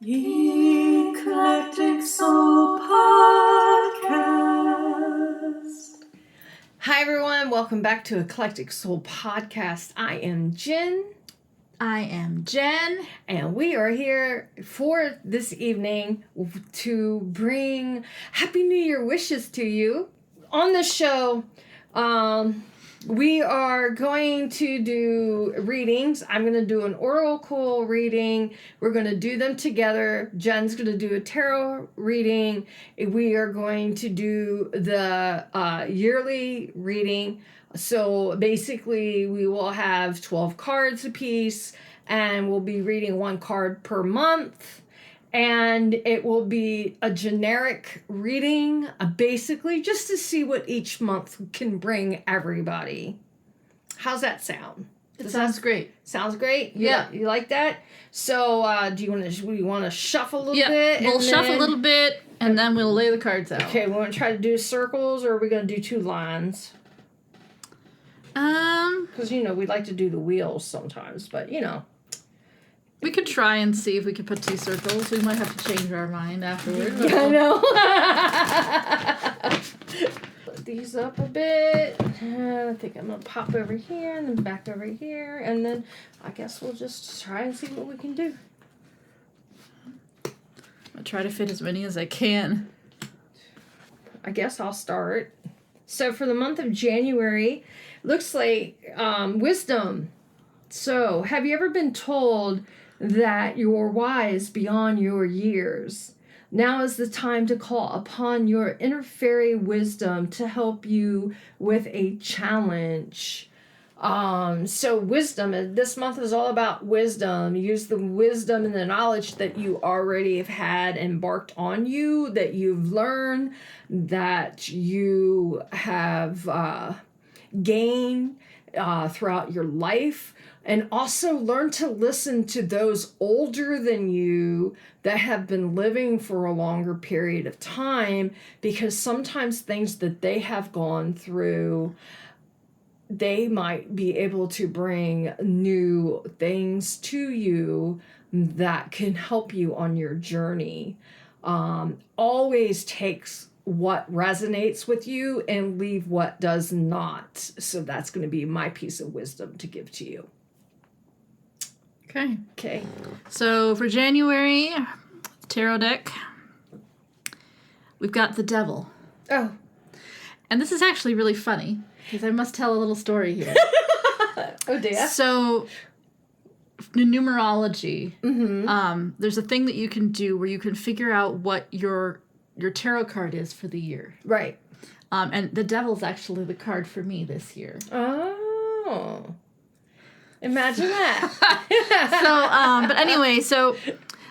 Eclectic Soul Podcast. Hi everyone, welcome back to Eclectic Soul Podcast. I am Jen. I am Jen. And we are here for this evening to bring Happy New Year wishes to you. On this show, we are going to do readings. I'm going to do an oracle reading. We're going to do them together. Jen's going to do a tarot reading. We are going to do the yearly reading. So basically, we will have 12 cards apiece, and we'll be reading one card per month. And it will be a generic reading, basically just to see what each month can bring everybody. How's that sound? It sounds great. Sounds great? Yeah. You like that? So do you want to shuffle a little bit? We'll shuffle a little bit, and then we'll lay the cards out. Okay, we want to try to do circles, or are we going to do two lines? Because, we like to do the wheels sometimes, but, We could try and see if we could put two circles. We might have to change our mind afterwards. Yeah, I know. Put these up a bit. I think I'm going to pop over here and then back over here. And then I guess we'll just try and see what we can do. I'll try to fit as many as I can. I guess I'll start. So for the month of January, looks like wisdom. So have you ever been told that you're wise beyond your years? Now is the time to call upon your inner fairy wisdom to help you with a challenge. So wisdom, this month is all about wisdom. Use the wisdom and the knowledge that you already have had embarked on you, that you've learned, that you have gained throughout your life. And also learn to listen to those older than you that have been living for a longer period of time, because sometimes things that they have gone through, they might be able to bring new things to you that can help you on your journey. Always takes what resonates with you and leave what does not. So that's going to be my piece of wisdom to give to you. Okay. So for January, tarot deck, we've got the Devil. Oh. And this is actually really funny, because I must tell a little story here. Oh, dear. So, in numerology, there's a thing that you can do where you can figure out what your tarot card is for the year. Right. And the Devil's actually the card for me this year. Oh. Imagine that. But anyway, so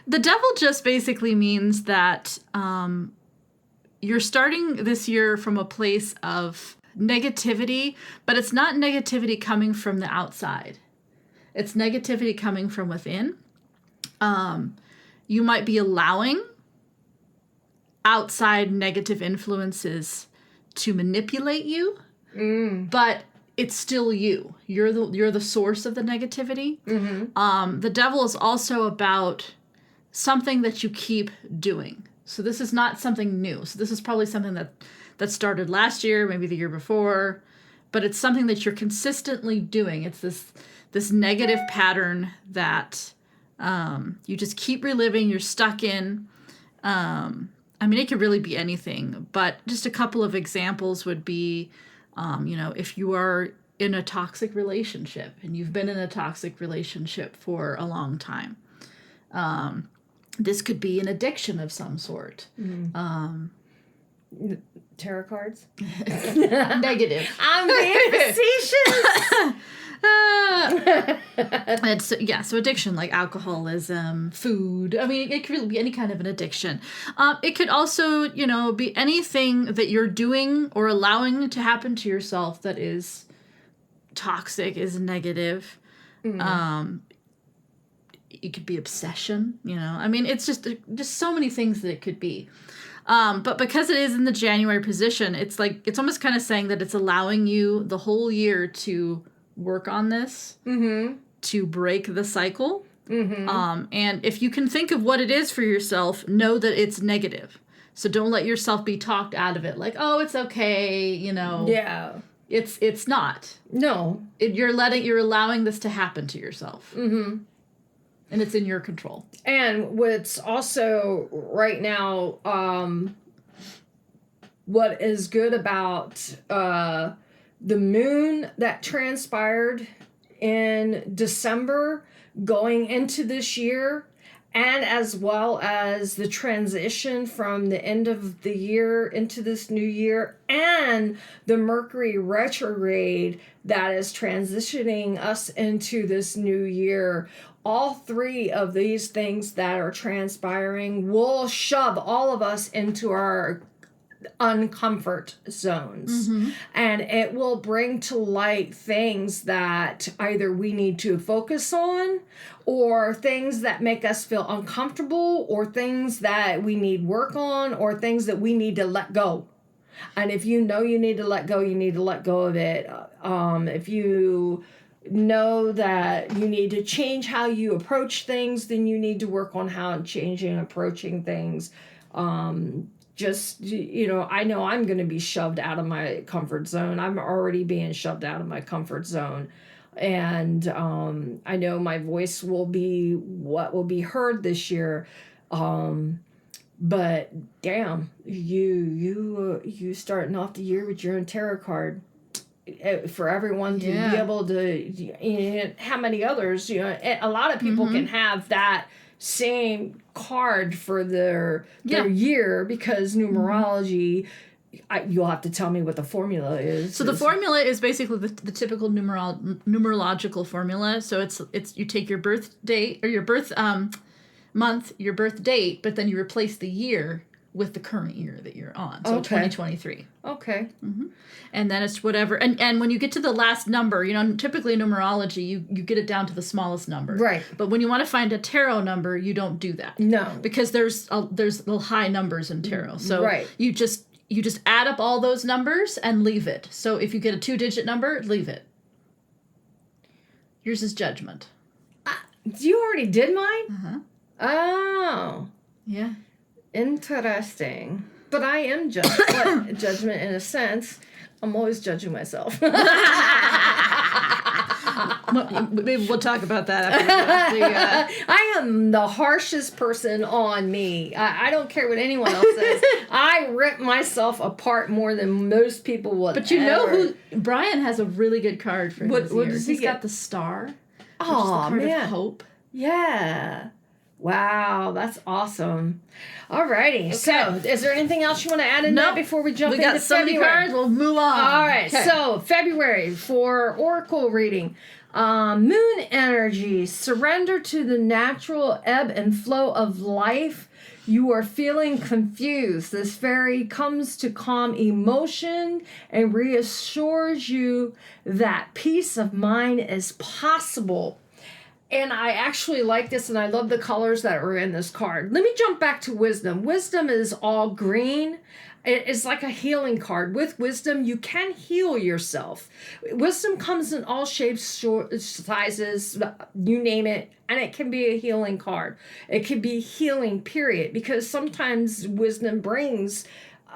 the Devil just basically means that you're starting this year from a place of negativity, but it's not negativity coming from the outside. It's negativity coming from within. You might be allowing outside negative influences to manipulate you, but it's still you. You're the source of the negativity. Mm-hmm. The Devil is also about something that you keep doing. So this is not something new. So this is probably something that started last year, maybe the year before, but it's something that you're consistently doing. It's this negative pattern that you just keep reliving. You're stuck in. It could really be anything, but just a couple of examples would be, if you are in a toxic relationship and you've been in a toxic relationship for a long time, this could be an addiction of some sort. Tarot cards? Negative. I'm being facetious. So addiction, like alcoholism, food. It could really be any kind of an addiction. It could also, be anything that you're doing or allowing to happen to yourself that is toxic, is negative. It could be obsession, it's just so many things that it could be. But because it is in the January position, it's almost kind of saying that it's allowing you the whole year to work on this, to break the cycle. And if you can think of what it is for yourself, know that it's negative. So don't let yourself be talked out of it. Like, oh, it's okay, Yeah. It's not. No. You're allowing this to happen to yourself. Mm-hmm. And it's in your control. And what's also right now, what is good about the moon that transpired in December going into this year, and as well as the transition from the end of the year into this new year, and the Mercury retrograde that is transitioning us into this new year. All three of these things that are transpiring will shove all of us into our uncomfort zones, and it will bring to light things that either we need to focus on, or things that make us feel uncomfortable, or things that we need work on, or things that we need to let go. And if you know you need to let go, you need to let go of it. If you know that you need to change how you approach things, then you need to work on how changing approaching things. I know I'm going to be shoved out of my comfort zone. I'm already being shoved out of my comfort zone. And I know my voice will be what will be heard this year. But damn, you starting off the year with your own tarot card. For everyone to be able to, how many others, a lot of people can have that same card for their year, because numerology, you'll have to tell me what the formula is. So the formula is basically the typical numerological formula. So it's you take your birth date or your birth month, your birth date, but then you replace the year with the current year that you're on. So 2023. Okay. Mm-hmm. And then it's whatever. And when you get to the last number, typically in numerology, you get it down to the smallest number. Right. But when you want to find a tarot number, you don't do that. No. Because there's little high numbers in tarot. So right. you just add up all those numbers and leave it. So if you get a 2-digit number, leave it. Yours is judgment. You already did mine? Uh-huh. Oh. Yeah. Interesting. But I am judgment in a sense. I'm always judging myself. Maybe we'll talk about that after I am the harshest person on me. I don't care what anyone else says. I rip myself apart more than most people would. But who? Brian has a really good card for his what year. does He's he get? got the star. Oh, which is the card man. of hope. Yeah. Wow, that's awesome. Alrighty. Okay. So, is there anything else you want to add in that before we jump into February? We got so many cards. We'll move on. All right. Okay. So, February for Oracle reading. Moon energy. Surrender to the natural ebb and flow of life. You are feeling confused. This fairy comes to calm emotion and reassures you that peace of mind is possible. And I actually like this, and I love the colors that are in this card. Let me jump back to wisdom. Wisdom is all green. It's like a healing card. With wisdom, you can heal yourself. Wisdom comes in all shapes, sizes, you name it, and it can be a healing card. It can be healing, period, because sometimes wisdom brings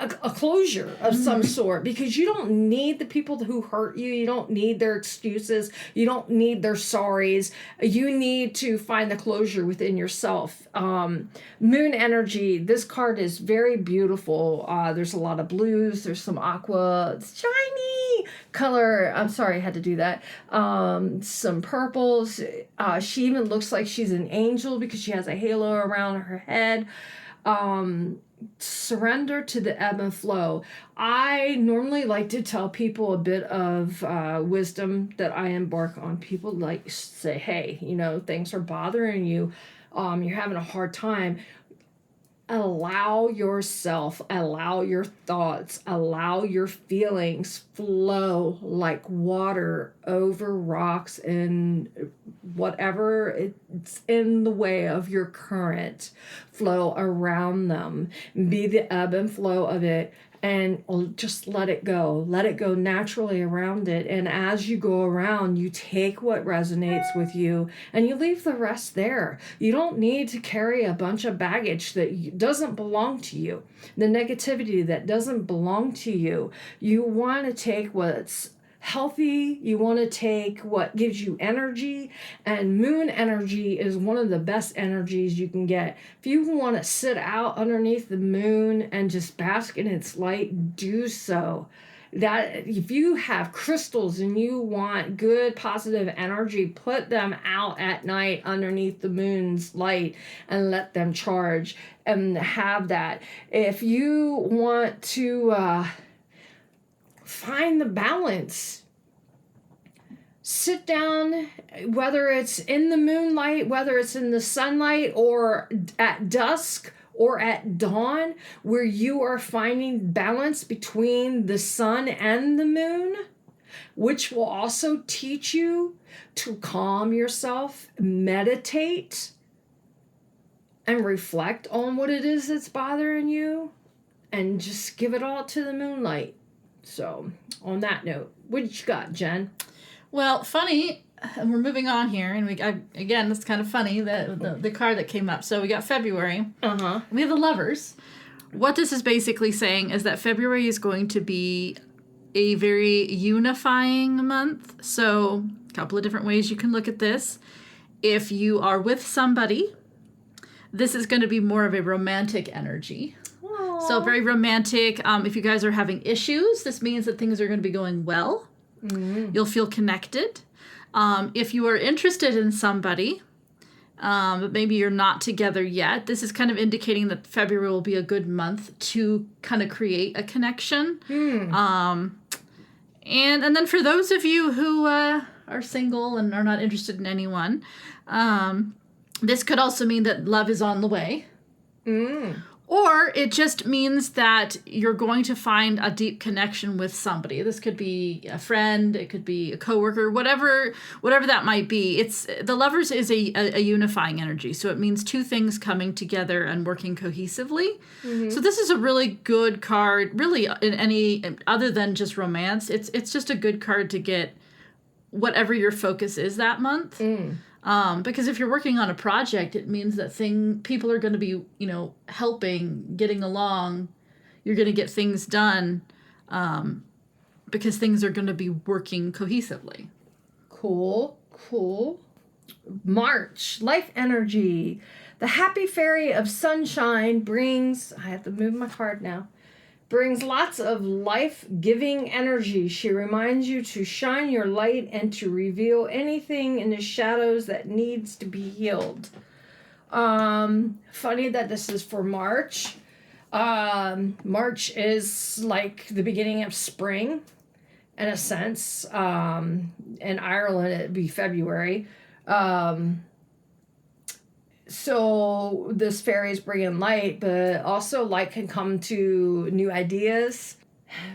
a closure of some sort, because you don't need the people who hurt you. You don't need their excuses. You don't need their sorries. You need to find the closure within yourself. Moon energy. This card is very beautiful. There's a lot of blues. There's some aqua. It's shiny color. I'm sorry I had to do that. Some purples. She even looks like she's an angel because she has a halo around her head. Surrender to the ebb and flow. I normally like to tell people a bit of wisdom that I embark on. People like say, hey, things are bothering you. You're having a hard time. Allow yourself, allow your thoughts, allow your feelings flow like water over rocks and whatever it's in the way of your current. Flow around them. Be the ebb and flow of it. and just let it go. Let it go naturally around it. And as you go around, you take what resonates with you and you leave the rest there. You don't need to carry a bunch of baggage that doesn't belong to you, the negativity that doesn't belong to you. You want to take what's healthy, you want to take what gives you energy, and moon energy is one of the best energies you can get. If you want to sit out underneath the moon and just bask in its light, do so. That if you have crystals and you want good positive energy, put them out at night underneath the moon's light and let them charge and have that. If you want to find the balance, sit down, whether it's in the moonlight, whether it's in the sunlight, or at dusk or at dawn, where you are finding balance between the sun and the moon, which will also teach you to calm yourself, meditate, and reflect on what it is that's bothering you, and just give it all to the moonlight. So, on that note, what you got, Jen? Well, funny, and we're moving on here, and again, it's kind of funny that the card that came up. So we got February. We have the Lovers. What this is basically saying is that February is going to be a very unifying month. So a couple of different ways you can look at this. If you are with somebody, this is going to be more of a romantic energy. So very romantic. If you guys are having issues, this means that things are going to be going well. Mm-hmm. You'll feel connected. If you are interested in somebody, but maybe you're not together yet, this is kind of indicating that February will be a good month to kind of create a connection. And then for those of you who are single and are not interested in anyone, this could also mean that love is on the way. Or it just means that you're going to find a deep connection with somebody. This could be a friend, it could be a coworker, whatever that might be. The Lovers is a unifying energy, so it means two things coming together and working cohesively. So this is a really good card, really in any other than just romance. It's just a good card to get whatever your focus is that month. Because if you're working on a project, it means that people are going to be, helping, getting along. You're going to get things done because things are going to be working cohesively. Cool. March, life energy. The happy fairy of sunshine brings, I have to move my card now, brings lots of life-giving energy. She reminds you to shine your light and to reveal anything in the shadows that needs to be healed. Funny that this is for March. March is like the beginning of spring, in a sense. In Ireland, it'd be February. So this fairy is bringing light, but also light can come to new ideas.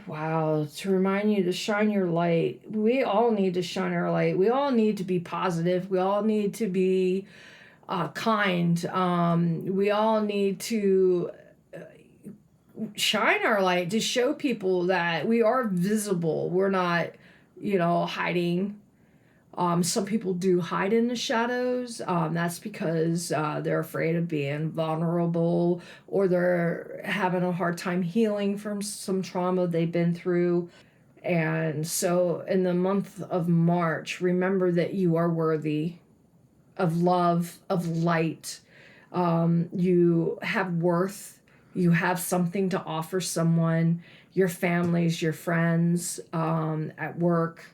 Wow, to remind you to shine your light. We all need to shine our light. We all need to be positive. We all need to be kind. We all need to shine our light to show people that we are visible. We're not, hiding. Some people do hide in the shadows. That's because they're afraid of being vulnerable, or they're having a hard time healing from some trauma they've been through. And so in the month of March, remember that you are worthy of love, of light. You have worth. You have something to offer someone, your families, your friends, at work.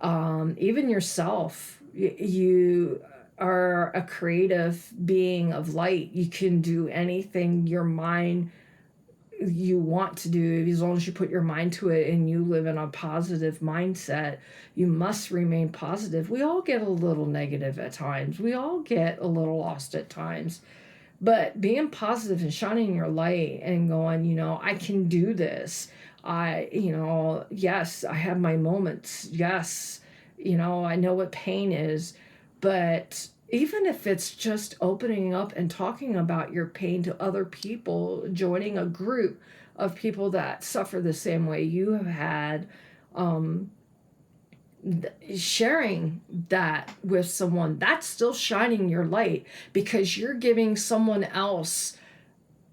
Even yourself. You are a creative being of light. You can do anything you want to do, as long as you put your mind to it and you live in a positive mindset. You must remain positive. We all get a little negative at times. We all get a little lost at times. But being positive and shining your light and going, I can do this. Yes, I have my moments. Yes, I know what pain is. But even if it's just opening up and talking about your pain to other people, joining a group, of people that suffer the same way you have had, sharing that with someone, that's still shining your light, because you're giving someone else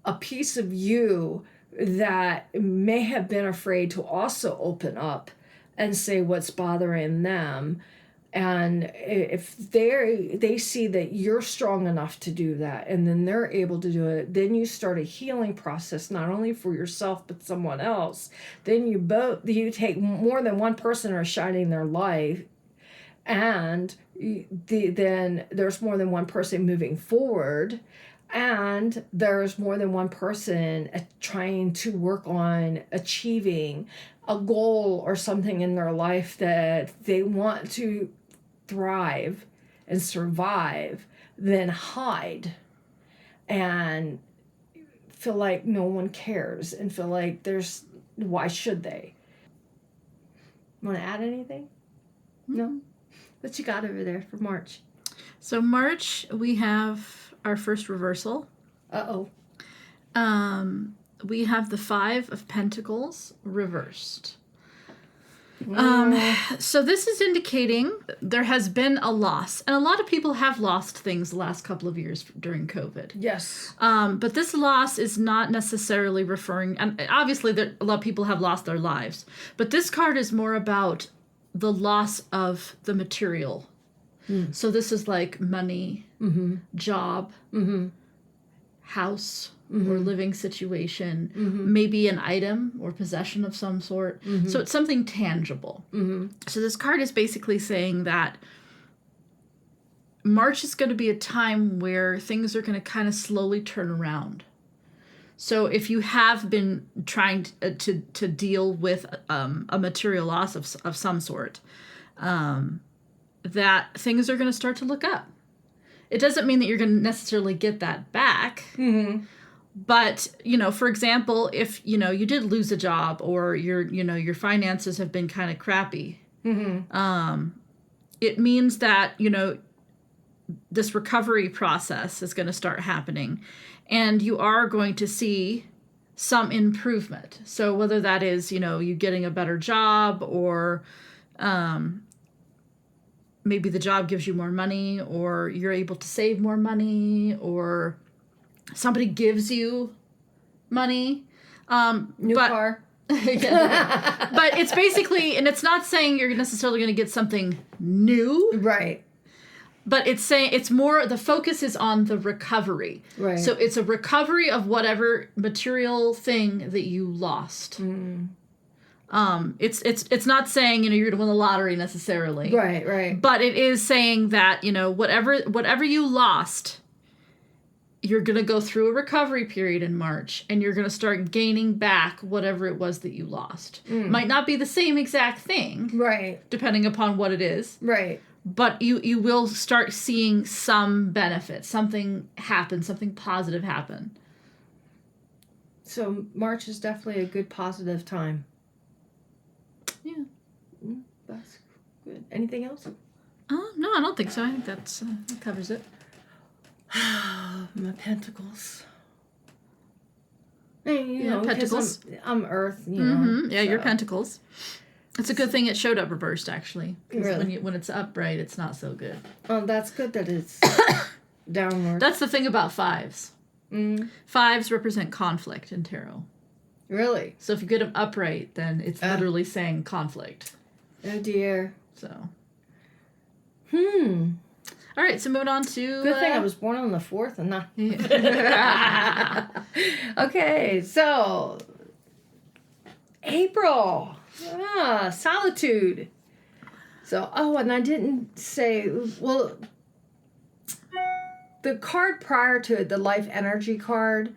a piece of you that may have been afraid to also open up and say what's bothering them. And if they see that you're strong enough to do that, and then they're able to do it, then you start a healing process, not only for yourself but someone else. Then you take more than one person are shining their light, and then there's more than one person moving forward, and there's more than one person trying to work on achieving a goal or something in their life that they want to thrive and survive, then hide and feel like no one cares and feel like why should they? Want to add anything? No? What you got over there for March? So March, we have our first reversal. Uh-oh. We have the 5 of Pentacles reversed. So this is indicating there has been a loss. And a lot of people have lost things the last couple of years during COVID. Yes. But this loss is not necessarily referring, and obviously a lot of people have lost their lives, but this card is more about the loss of the material. So this is like money, job, house, or living situation, maybe an item or possession of some sort. So it's something tangible. So this card is basically saying that March is going to be a time where things are going to kind of slowly turn around. So if you have been trying to deal with a material loss of some sort, that things are going to start to look up. It doesn't mean that you're going to necessarily get that back. But, for example, if, you did lose a job, or your finances have been kind of crappy, it means that, this recovery process is going to start happening, and you are going to see some improvement. So whether that is, you getting a better job, or maybe the job gives you more money, or you're able to save more money, or somebody gives you money. New car. Yeah. But it's basically, and it's not saying you're necessarily going to get something new. Right. But it's saying it's more, the focus is on the recovery. Right. So it's a recovery of whatever material thing that you lost. It's not saying, you're going to win the lottery necessarily. Right. But it is saying that, whatever you lost, you're going to go through a recovery period in March, and you're going to start gaining back whatever it was that you lost. Might not be the same exact thing. Right. Depending upon what it is. Right. But you will start seeing some benefit, something happen, something positive happen. So March is definitely a good positive time. Yeah. That's good. Anything else? No, I don't think so. I think that covers it. My pentacles. And, pentacles. I'm Earth, Yeah, so. your pentacles. It's a good thing it showed up reversed, actually. 'Cause really? when it's upright, it's not so good. Oh, that's good that it's downward. That's the thing about 5s. 5s represent conflict in tarot. Really? So if you get them upright, then it's literally saying conflict. Oh dear. So. All right, so moving on to... Good thing I was born on the 4th and not... Okay, so... April. Solitude. So, and I didn't say... Well, the card prior to it, the life energy card,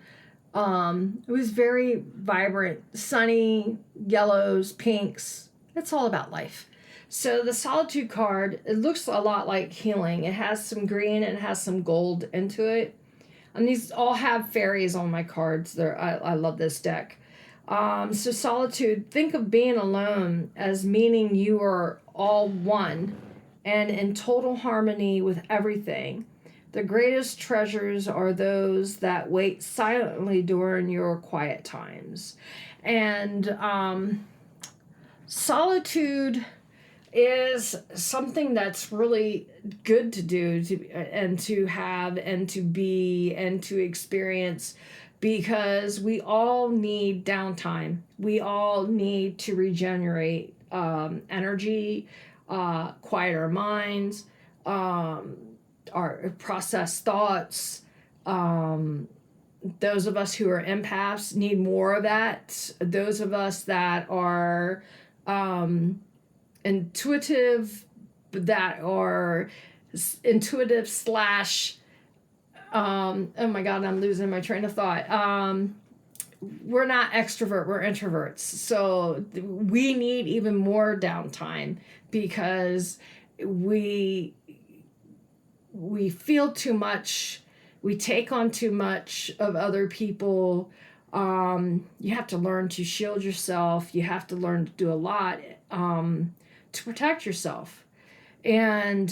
it was very vibrant, sunny, yellows, pinks. It's all about life. So the solitude card, it looks a lot like healing. It has some green and it has some gold into it. And these all have fairies on my cards. I love this deck. So solitude, think of being alone as meaning you are all one and in total harmony with everything. The greatest treasures are those that wait silently during your quiet times. And solitude is something that's really good to do and to have and to be and to experience, because we all need downtime. We all need to regenerate energy, quiet our minds, our process thoughts. Those of us who are empaths need more of that. Those of us that are intuitive, that are intuitive slash oh my god, I'm losing my train of thought. We're not extrovert, we're introverts. So we need even more downtime because we feel too much, we take on too much of other people. You have to learn to shield yourself. You have to learn to do a lot to protect yourself. And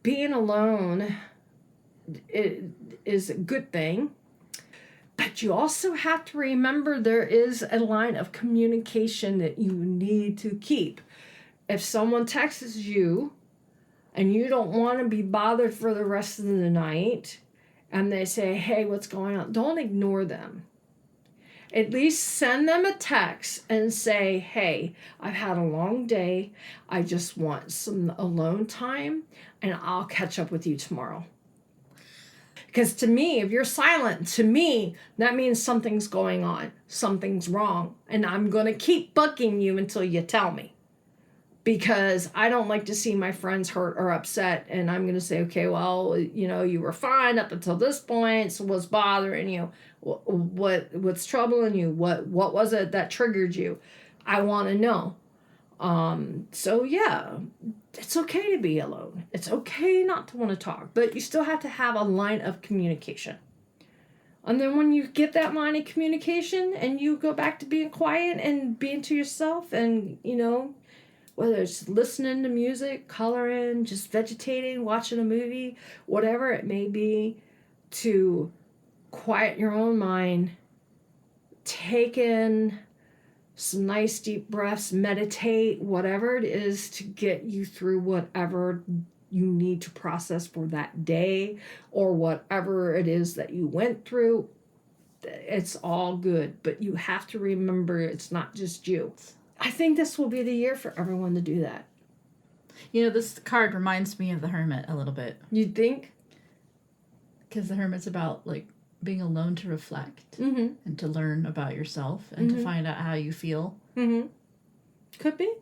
being alone is a good thing. But you also have to remember there is a line of communication that you need to keep. If someone texts you and you don't want to be bothered for the rest of the night, and they say, hey, what's going on? Don't ignore them. At least send them a text and say, hey, I've had a long day. I just want some alone time, and I'll catch up with you tomorrow. Because to me, if you're silent, to me, that means something's going on. Something's wrong. And I'm going to keep bugging you until you tell me. Because I don't like to see my friends hurt or upset. And I'm going to say, okay, well, you were fine up until this point. So what's bothering you? What's troubling you? What was it that triggered you? I want to know. So yeah, it's okay to be alone. It's okay not to want to talk, but you still have to have a line of communication. And then when you get that line of communication and you go back to being quiet and being to yourself, and whether it's listening to music, coloring, just vegetating, watching a movie, whatever it may be, to quiet your own mind, take in some nice deep breaths, meditate, whatever it is to get you through whatever you need to process for that day or whatever it is that you went through. It's all good, but you have to remember it's not just you. I think this will be the year for everyone to do that. This card reminds me of the Hermit a little bit. You think? Because the Hermit's about, being alone to reflect and to learn about yourself and to find out how you feel. Mm-hmm. Could be.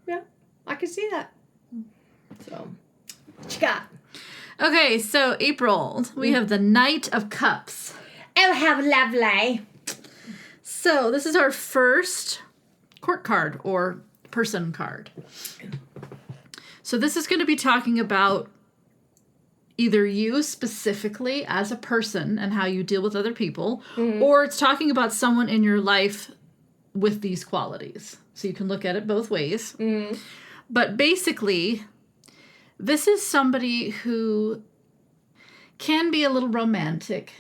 Yeah, I can see that. So, what you got? Okay, so April, we have the Knight of Cups. Oh, how lovely. So this is our first court card or person card. So this is going to be talking about either you specifically as a person and how you deal with other people, or it's talking about someone in your life with these qualities. So you can look at it both ways. But basically, this is somebody who can be a little romantic,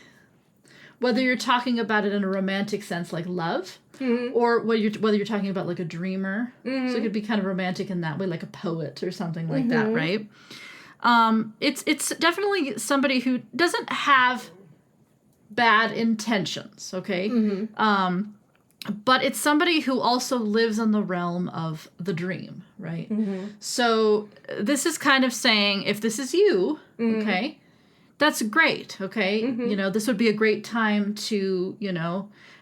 whether you're talking about it in a romantic sense like love, or whether you're talking about like a dreamer. So it could be kind of romantic in that way, like a poet or something like that, right? It's definitely somebody who doesn't have bad intentions, okay? But it's somebody who also lives in the realm of the dream, right? So this is kind of saying, if this is you, okay, that's great, okay? This would be a great time to,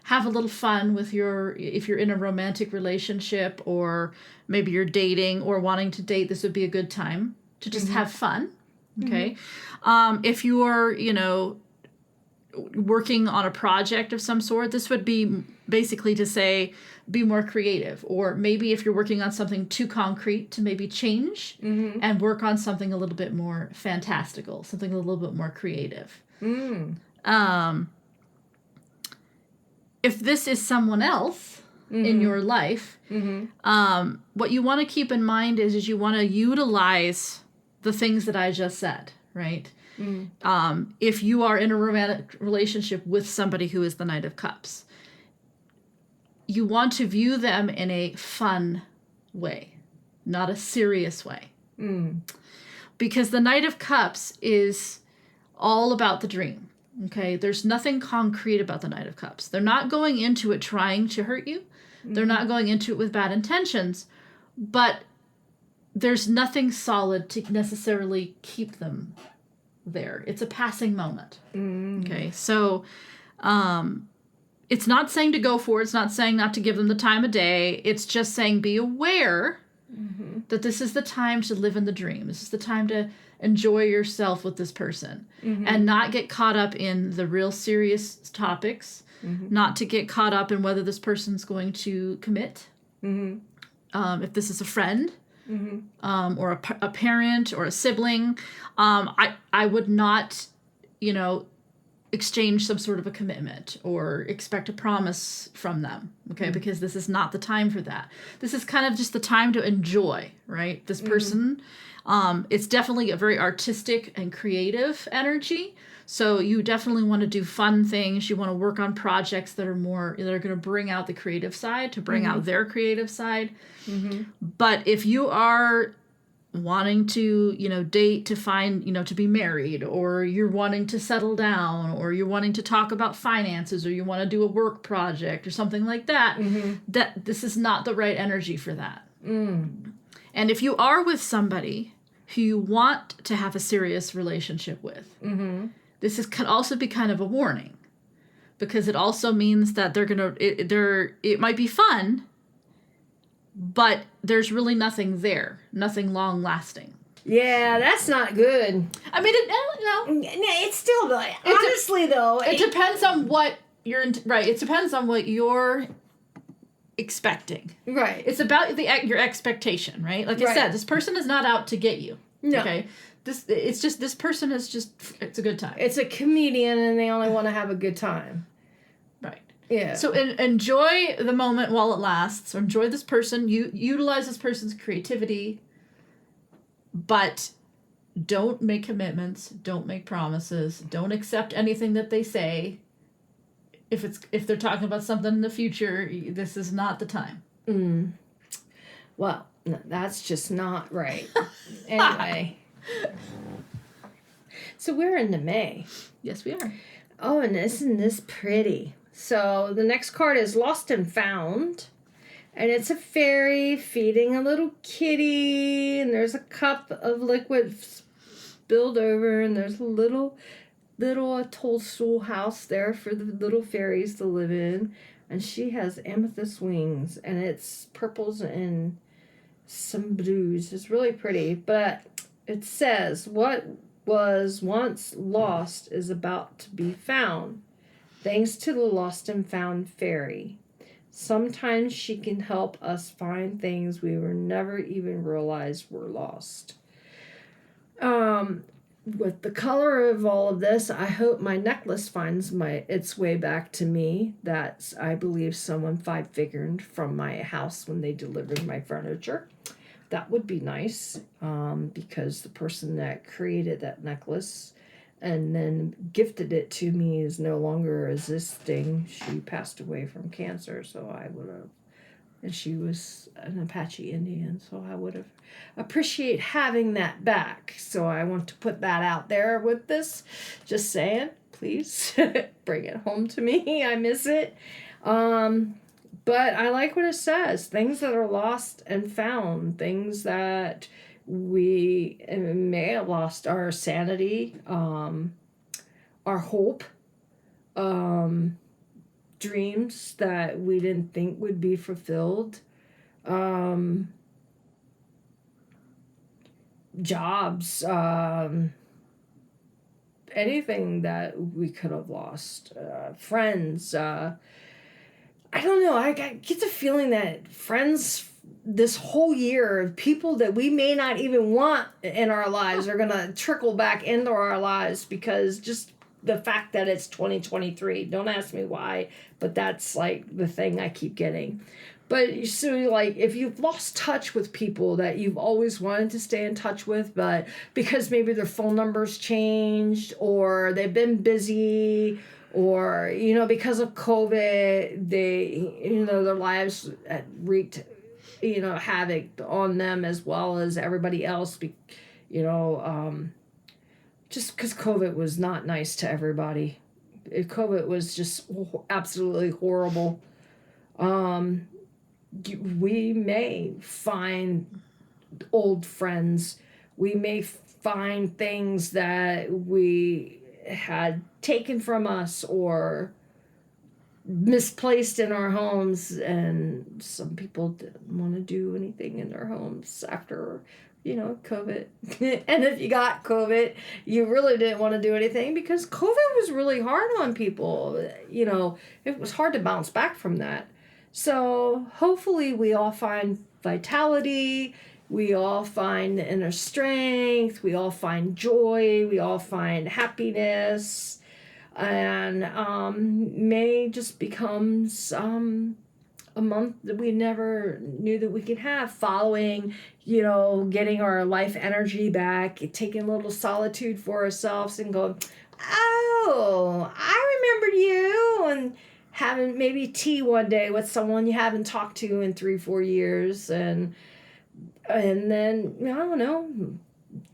have a little fun with if you're in a romantic relationship, or maybe you're dating or wanting to date, this would be a good time to just have fun, okay? If you're, working on a project of some sort, this would be basically to say, be more creative. Or maybe if you're working on something too concrete, to maybe change and work on something a little bit more fantastical, something a little bit more creative. If this is someone else in your life, what you want to keep in mind is you want to utilize the things that I just said, right? If you are in a romantic relationship with somebody who is the Knight of Cups, you want to view them in a fun way, not a serious way. Because the Knight of Cups is all about the dream. Okay, there's nothing concrete about the Knight of Cups. They're not going into it trying to hurt you. They're not going into it with bad intentions, but there's nothing solid to necessarily keep them there. It's a passing moment. Okay, so it's not saying to go for it. It's not saying not to give them the time of day. It's just saying be aware that this is the time to live in the dream. This is the time to enjoy yourself with this person and not get caught up in the real serious topics, not to get caught up in whether this person's going to commit. If this is a friend or a parent or a sibling, I would not, exchange some sort of a commitment or expect a promise from them, okay? Because this is not the time for that. This is kind of just the time to enjoy, right? This person, it's definitely a very artistic and creative energy. So you definitely want to do fun things. You want to work on projects that are going to bring out the creative side, to bring out their creative side. But if you are wanting to, date to find, to be married, or you're wanting to settle down, or you're wanting to talk about finances, or you want to do a work project or something like that, that this is not the right energy for that. And if you are with somebody who you want to have a serious relationship with, this can also be kind of a warning, because it also means that it might be fun, but there's really nothing there, nothing long lasting. Yeah, that's not good. I mean, It's still like, honestly though. It depends on what you're right. It depends on what you're expecting. Right. It's about your expectation, right? Like I said, this person is not out to get you. No. Okay. This person is just, it's a good time. It's a comedian and they only want to have a good time. Right. Yeah. So enjoy the moment while it lasts. Or enjoy this person. You utilize this person's creativity, but don't make commitments. Don't make promises. Don't accept anything that they say. If they're talking about something in the future, this is not the time. Well, no, that's just not right. Anyway. So we're into May. Yes, we are. Oh, and isn't this pretty? So the next card is Lost and Found. And it's a fairy feeding a little kitty. And there's a cup of liquid spilled over. And there's a little toadstool house there for the little fairies to live in. And she has amethyst wings. And it's purples and some blues. It's really pretty. But it says, what was once lost is about to be found, thanks to the Lost and Found fairy. Sometimes she can help us find things we were never even realized were lost. With the color of all of this, I hope my necklace finds its way back to me. That's, I believe, someone 5-figured from my house when they delivered my furniture. That would be nice, because the person that created that necklace and then gifted it to me is no longer existing. She passed away from cancer, so I would have, and she was an Apache Indian, so I would have appreciate having that back. So I want to put that out there with this. Just saying, please bring it home to me. I miss it. But I like what it says. Things that are lost and found. Things that we may have lost. Our sanity. Our hope. Dreams that we didn't think would be fulfilled. Jobs. Anything that we could have lost. Friends. I don't know. I get the feeling that friends this whole year, people that we may not even want in our lives, are going to trickle back into our lives because just the fact that it's 2023. Don't ask me why, but that's like the thing I keep getting. But so, like, if you've lost touch with people that you've always wanted to stay in touch with, but because maybe their phone numbers changed or they've been busy or, because of COVID, their lives wreaked, havoc on them as well as everybody else, just because COVID was not nice to everybody. COVID was just absolutely horrible. We may find old friends. We may find things that we had taken from us or misplaced in our homes, and some people didn't want to do anything in their homes after COVID. And if you got COVID, you really didn't want to do anything because COVID was really hard on people. It was hard to bounce back from that. So hopefully we all find vitality, we all find inner strength, we all find joy, we all find happiness, and May just becomes a month that we never knew that we could have, following, getting our life energy back, taking a little solitude for ourselves and going, oh, I remember you, and having maybe tea one day with someone you haven't talked to in 3-4 years, and then, I don't know,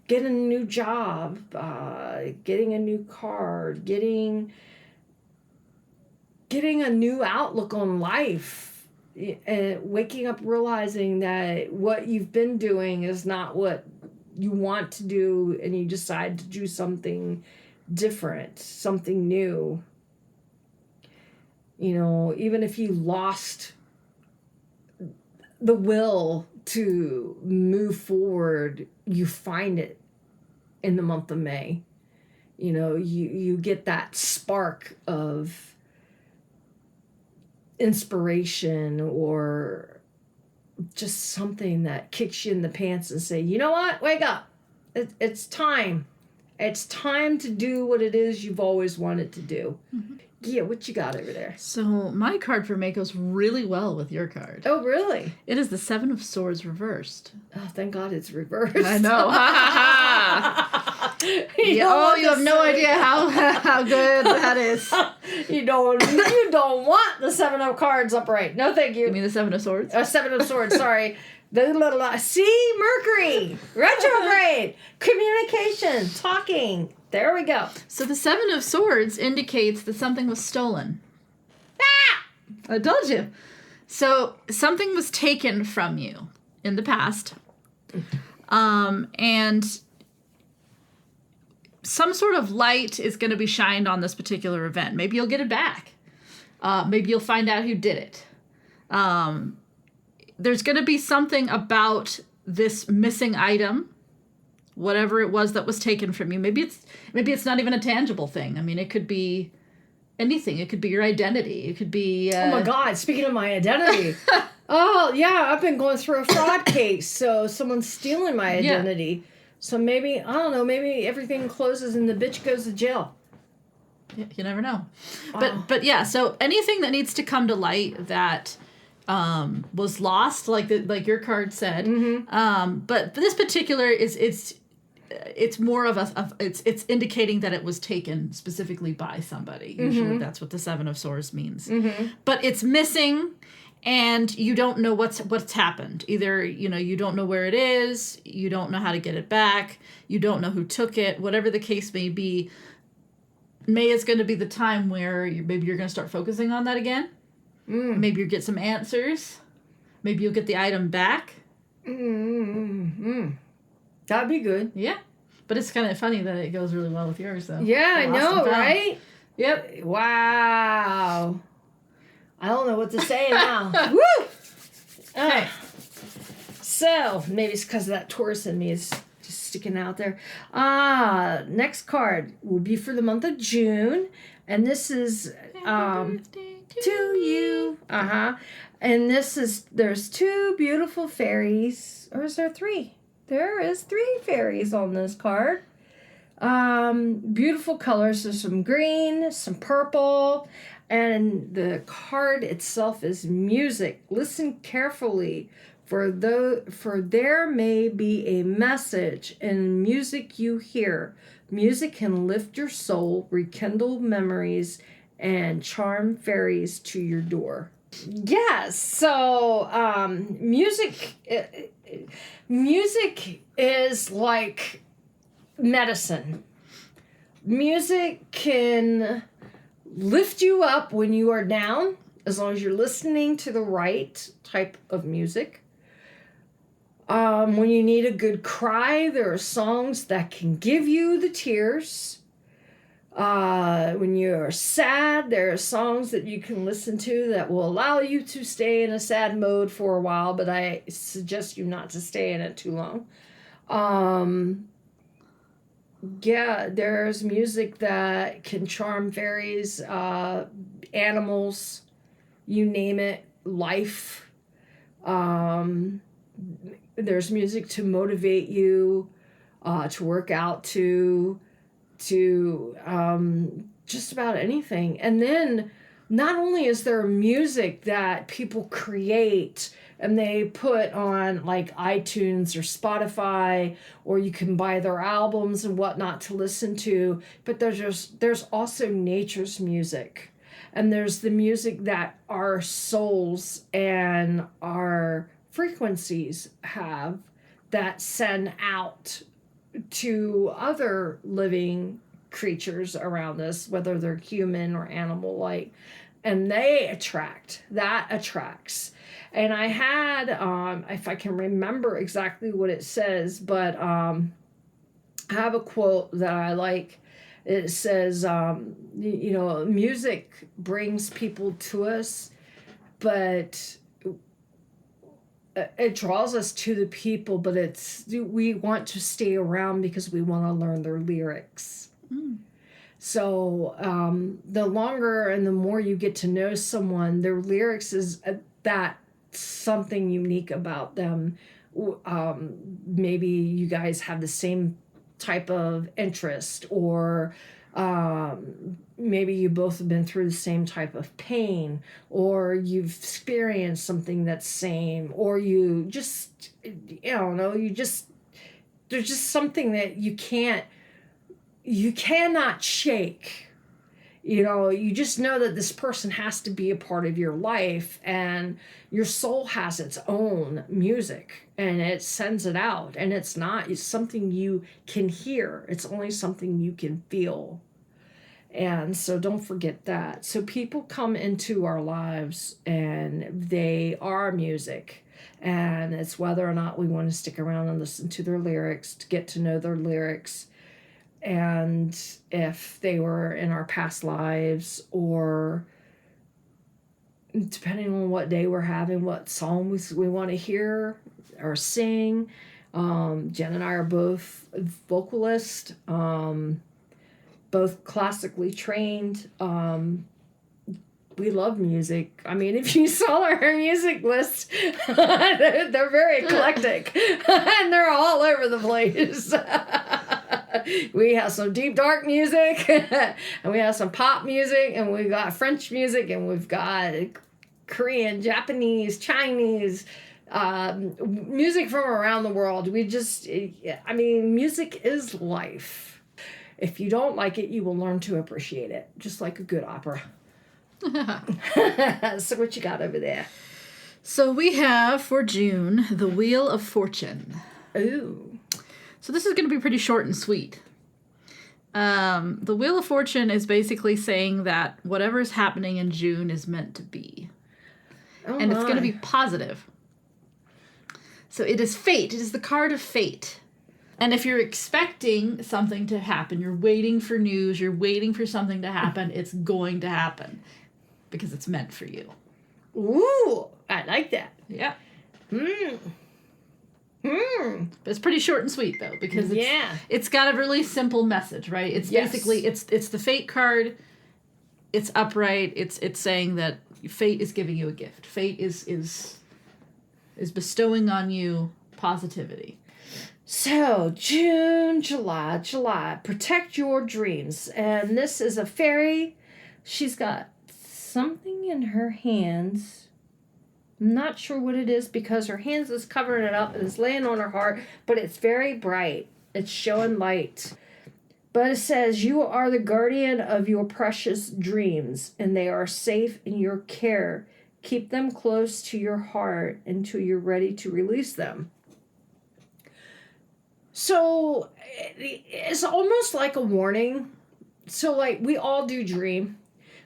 getting a new job, getting a new car, getting a new outlook on life, and waking up realizing that what you've been doing is not what you want to do, and you decide to do something different, something new. Even if you lost the will to move forward, you find it in the month of May. You get that spark of inspiration or just something that kicks you in the pants and say, you know what, wake up. It's time. It's time to do what it is you've always wanted to do. Mm-hmm. Yeah, what you got over there? So my card for May goes really well with your card. Oh, really? It is the Seven of Swords reversed. Oh, thank God it's reversed. I know. You have no idea how good that is. You don't want the Seven of Cards upright. No, thank you. You mean the Seven of Swords? Seven of Swords, sorry. See, Mercury, retrograde, communication, talking. There we go. So the Seven of Swords indicates that something was stolen. Ah! I told you. So something was taken from you in the past. And some sort of light is going to be shined on this particular event. Maybe you'll get it back. Maybe you'll find out who did it. There's going to be something about this missing item, whatever it was that was taken from you. Maybe it's not even a tangible thing. I mean, it could be anything. It could be your identity. It could be... oh, my God. Speaking of my identity. Oh, yeah. I've been going through a fraud case. So someone's stealing my identity. Yeah. So maybe, I don't know, maybe everything closes and the bitch goes to jail. You never know. But yeah, so anything that needs to come to light that was lost, like your card said. Mm-hmm. But this particular it's more of it's indicating that it was taken specifically by somebody. Usually mm-hmm. that's what the Seven of Swords means. Mm-hmm. But it's missing, and you don't know what's happened. Either you don't know where it is, you don't know how to get it back, you don't know who took it. Whatever the case may be, May is going to be the time where maybe you're going to start focusing on that again. Maybe you'll get some answers. Maybe you'll get the item back. That'd be good. Yeah. But it's kind of funny that it goes really well with yours, though. Yeah, I know, right? Yep. Wow. I don't know what to say now. Woo! Okay. So, maybe it's because of that Taurus in me is just sticking out there. Next card will be for the month of June. And this is... to you. And there's 2 beautiful fairies. Or is there 3? There is 3 fairies on this card. Beautiful colors. There's some green, some purple, And the card itself is music. Listen carefully, for there may be a message in music you hear. Music can lift your soul, rekindle memories, and charm fairies to your door. Yes, so music is like medicine. Music can lift you up when you are down, as long as you're listening to the right type of music. When you need a good cry, there are songs that can give you the tears. When you're sad, there are songs that you can listen to that will allow you to stay in a sad mode for a while, but I suggest you not to stay in it too long. Yeah, there's music that can charm fairies, animals, you name it, life. There's music to motivate you, to work out to just about anything. And then not only is there music that people create and they put on like iTunes or Spotify, or you can buy their albums and whatnot to listen to, but there's also nature's music. And there's the music that our souls and our frequencies have that send out to other living creatures around us, whether they're human or animal-like, and that attracts. And I had, if I can remember exactly what it says, but I have a quote that I like. It says, music brings people to us, but it draws us to the people, but we want to stay around because we want to learn their lyrics. So the longer and the more you get to know someone, their lyrics is that something unique about them. Maybe you guys have the same type of interest, or maybe you both have been through the same type of pain, or you've experienced something that's same, or you just, there's just something that you cannot shake. You just know that this person has to be a part of your life, and your soul has its own music and it sends it out, and it's something you can hear. It's only something you can feel. And so don't forget that. So people come into our lives and they are music, and it's whether or not we want to stick around and listen to their lyrics, to get to know their lyrics. And if they were in our past lives, or depending on what day we're having, what song we want to hear or sing. Jen and I are both vocalists, both classically trained. We love music. I mean, if you saw our music list, they're very eclectic and they're all over the place. We have some deep, dark music, and we have some pop music, and we've got French music, and we've got Korean, Japanese, Chinese, music from around the world. Music is life. If you don't like it, you will learn to appreciate it, just like a good opera. So what you got over there? So we have for June the Wheel of Fortune. Ooh. So this is going to be pretty short and sweet. The Wheel of Fortune is basically saying that whatever's happening in June is meant to be. And it's going to be positive. So it is fate. It is the card of fate. And if you're expecting something to happen, you're waiting for news, you're waiting for something to happen, it's going to happen. Because it's meant for you. Ooh, I like that. Yeah. But it's pretty short and sweet, though, because it's got a really simple message, right? It's basically, it's the fate card. It's upright. It's saying that fate is giving you a gift. Fate is bestowing on you positivity. So, June, July. Protect your dreams. And this is a fairy. She's got something in her hands. I'm not sure what it is because her hands is covering it up and it's laying on her heart, but it's very bright. It's showing light. But it says, you are the guardian of your precious dreams, and they are safe in your care. Keep them close to your heart until you're ready to release them. So it's almost like a warning. So like we all do dream.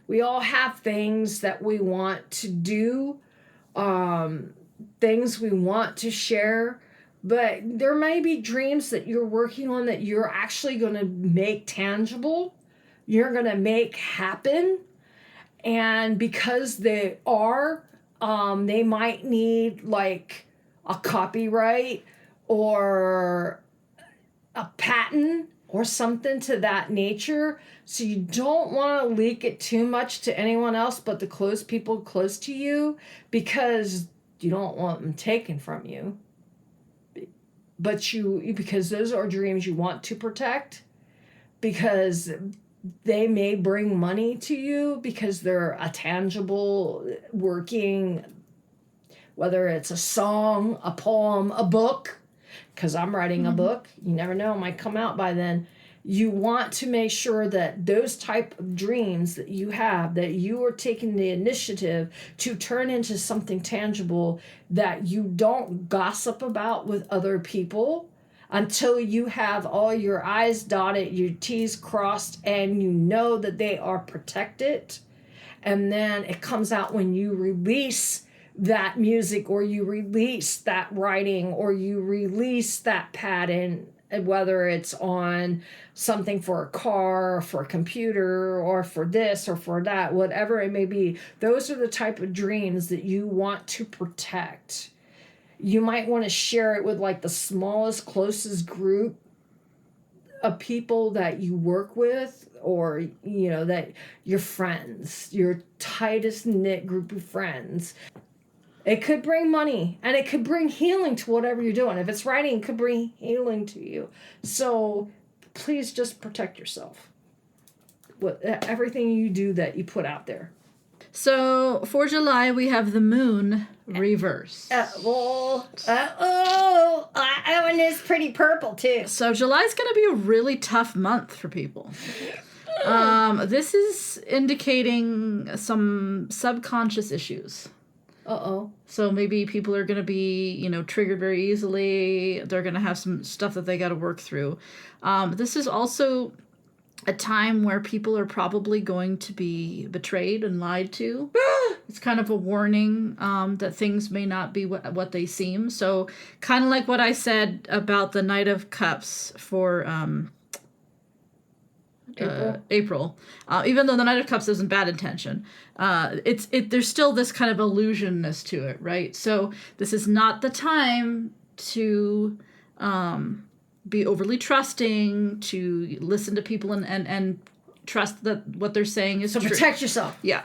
We all have things that we want to do, things we want to share. But there may be dreams that you're working on that you're actually going to make tangible. You're going to make happen. And because they are, they might need like a copyright or a patent or something to that nature. So you don't want to leak it too much to anyone else but the close people close to you, because you don't want them taken from you. But because those are dreams you want to protect, because they may bring money to you, because they're a tangible working, whether it's a song, a poem, a book, because I'm writing a book. You never know, it might come out by then. You want to make sure that those type of dreams that you have, that you are taking the initiative to turn into something tangible, that you don't gossip about with other people until you have all your I's dotted, your T's crossed, and you know that they are protected. And then it comes out when you release that music, or you release that writing, or you release that pattern, whether it's on something for a car, or for a computer, or for this or for that, whatever it may be. Those are the type of dreams that you want to protect. You might want to share it with like the smallest, closest group of people that you work with, or, you know, that your friends, your tightest knit group of friends. It could bring money, and it could bring healing to whatever you're doing. If it's writing, it could bring healing to you. So please just protect yourself with everything you do that you put out there. So for July, we have the moon reverse. That one is pretty purple too. So July's going to be a really tough month for people. This is indicating some subconscious issues. So maybe people are going to be, you know, triggered very easily. They're going to have some stuff that they got to work through. This is also a time where people are probably going to be betrayed and lied to. It's kind of a warning that things may not be what they seem. So kind of like what I said about the Knight of Cups for April. Even though the Knight of Cups isn't bad intention, there's still this kind of illusionness to it, right? So this is not the time to be overly trusting, to listen to people and trust that what they're saying is true. So protect yourself. Yeah.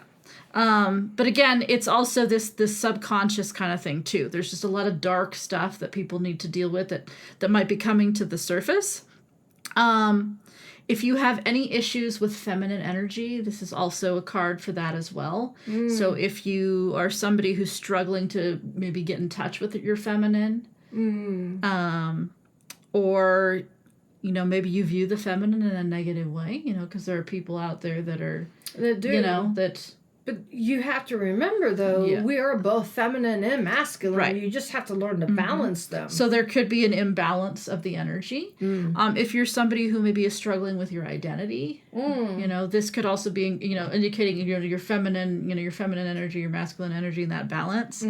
But again, it's also this subconscious kind of thing too. There's just a lot of dark stuff that people need to deal with that might be coming to the surface. If you have any issues with feminine energy, this is also a card for that as well. So if you are somebody who's struggling to maybe get in touch with your feminine, or, you know, maybe you view the feminine in a negative way, you know, because there are people out there that do, you know, that... But you have to remember, though, we are both feminine and masculine. Right. You just have to learn to balance them. So there could be an imbalance of the energy. If you're somebody who maybe is struggling with your identity, you know, this could also be, you know, indicating, you know, your feminine energy, your masculine energy, and that balance.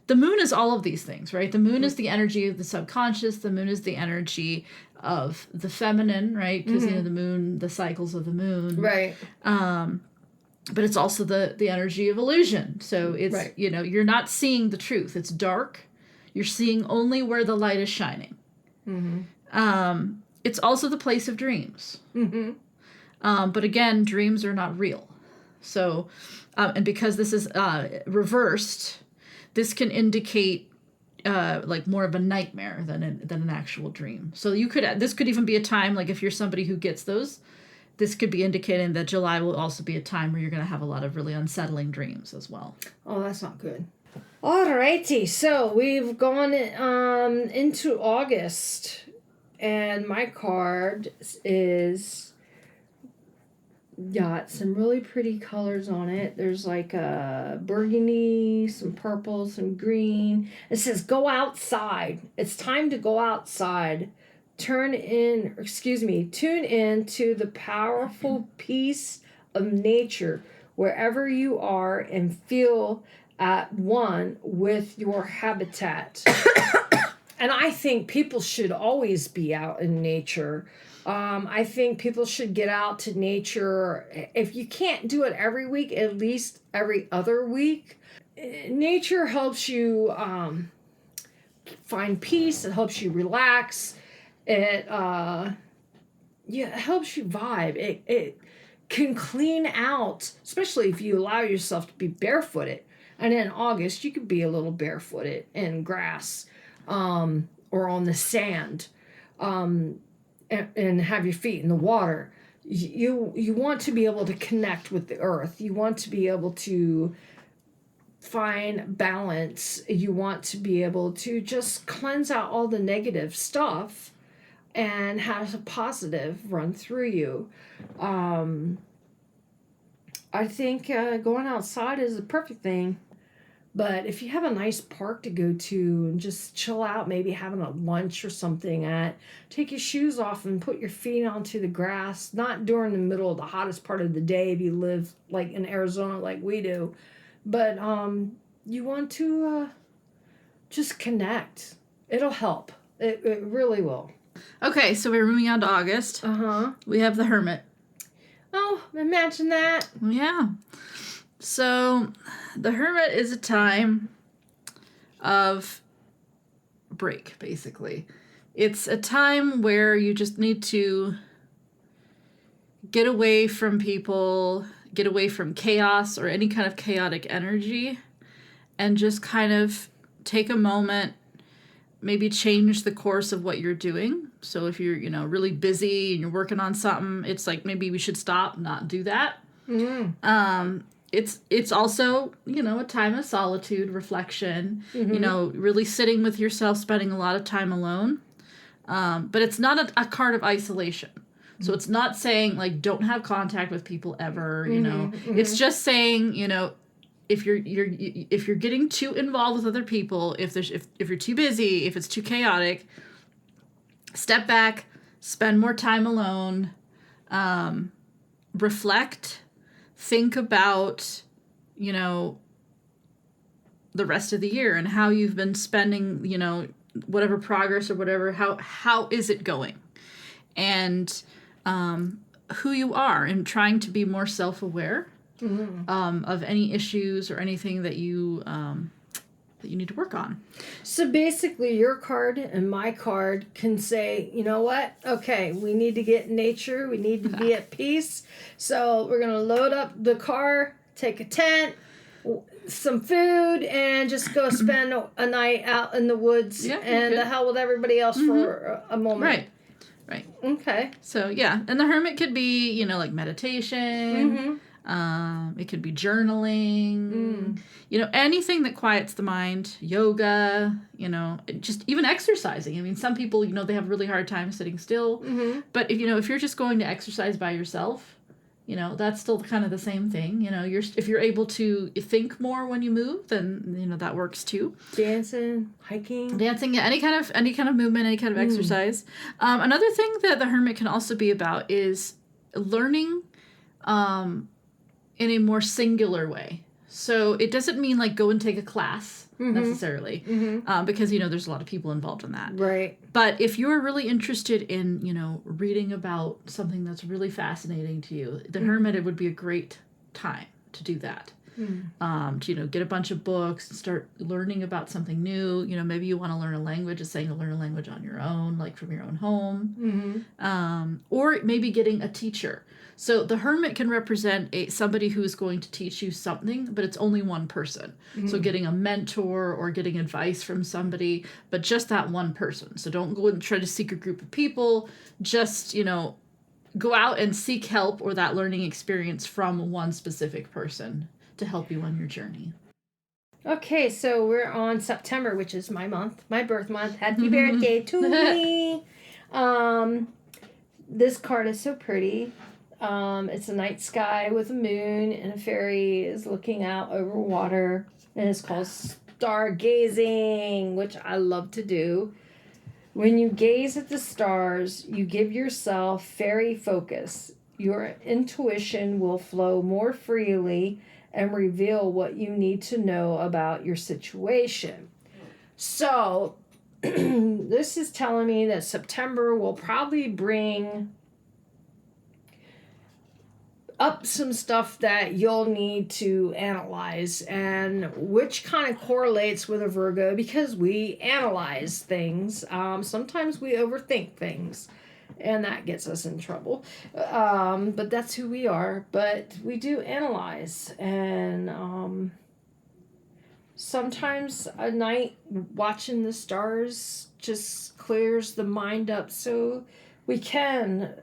The moon is all of these things, right? The moon is the energy of the subconscious. The moon is the energy of the feminine, right? Because, you know, the moon, the cycles of the moon. Right. But it's also the energy of illusion. So it's, you know, you're not seeing the truth. It's dark. You're seeing only where the light is shining. It's also the place of dreams. But again, dreams are not real. So, and because this is reversed, this can indicate like more of a nightmare than an actual dream. So this could even be a time, like if you're somebody who gets those this could be indicating that July will also be a time where you're going to have a lot of really unsettling dreams as well. Oh, that's not good. Alrighty, so we've gone into August, and my card is got some really pretty colors on it. There's like a burgundy, some purple, some green. It says go outside. It's time to go outside. Tune in to the powerful peace of nature wherever you are and feel at one with your habitat. And I think people should always be out in nature. I think people should get out to nature. If you can't do it every week, at least every other week. Nature helps you find peace. It helps you relax. It helps you vibe. It can clean out, especially if you allow yourself to be barefooted. And in August, you could be a little barefooted in grass or on the sand and have your feet in the water. You want to be able to connect with the earth. You want to be able to find balance. You want to be able to just cleanse out all the negative stuff and have a positive run through you. I think going outside is the perfect thing. But if you have a nice park to go to and just chill out, maybe having a lunch or something take your shoes off and put your feet onto the grass, not during the middle of the hottest part of the day if you live like in Arizona like we do. But you want to just connect. It'll help. It really will. Okay, so we're moving on to August. Uh-huh. We have the Hermit. Oh, imagine that. Yeah. So the Hermit is a time of break, basically. It's a time where you just need to get away from people, get away from chaos or any kind of chaotic energy, and just kind of take a moment, maybe change the course of what you're doing. So if you're, really busy and you're working on something, it's like maybe we should stop, not do that. Mm-hmm. It's also, a time of solitude, reflection, Mm-hmm. really sitting with yourself, spending a lot of time alone. But it's not a card of isolation. So it's not saying like don't have contact with people ever, Mm-hmm. It's just saying, if you're getting too involved with other people, if you're too busy, if it's too chaotic, step back, spend more time alone, reflect, think about, the rest of the year and how you've been spending, whatever progress or whatever, how is it going? And who you are, and trying to be more self-aware of any issues or anything that you need to work on. So basically your card and my card can say, you know what? Okay, we need to get in nature. We need to be at peace. So we're going to load up the car, take a tent, some food, and just go spend a night out in the woods and the hell with everybody else for a moment. Right. Okay. So, yeah. And the Hermit could be, like meditation. It could be journaling. Anything that quiets the mind. Yoga. Just even exercising. I mean, some people, they have a really hard time sitting still. Mm-hmm. But if you're just going to exercise by yourself, that's still kind of the same thing. If you're able to think more when you move, then that works too. Dancing, hiking, yeah, any kind of movement, any kind of exercise. Another thing that the Hermit can also be about is learning in a more singular way. So it doesn't mean like go and take a class necessarily, because there's a lot of people involved in that. Right. But if you're really interested in reading about something that's really fascinating to you, the Hermit, it would be a great time to do that. To get a bunch of books and start learning about something new. Maybe you want to learn a language. It's saying to learn a language on your own, like from your own home. Or maybe getting a teacher. So the Hermit can represent somebody who is going to teach you something, but it's only one person. So getting a mentor or getting advice from somebody, but just that one person. So don't go and try to seek a group of people. Just, go out and seek help or that learning experience from one specific person to help you on your journey. Okay, so we're on September, which is my month, my birth month. Happy birthday to me. This card is so pretty. It's a night sky with a moon, and a fairy is looking out over water, and it's called stargazing, which I love to do. When you gaze at the stars, you give yourself fairy focus. Your intuition will flow more freely and reveal what you need to know about your situation. So, this is telling me that September will probably bring up some stuff that you'll need to analyze, and which kind of correlates with a Virgo because we analyze things. Sometimes we overthink things, and that gets us in trouble. But that's who we are. But we do analyze, and sometimes a night watching the stars just clears the mind up so we can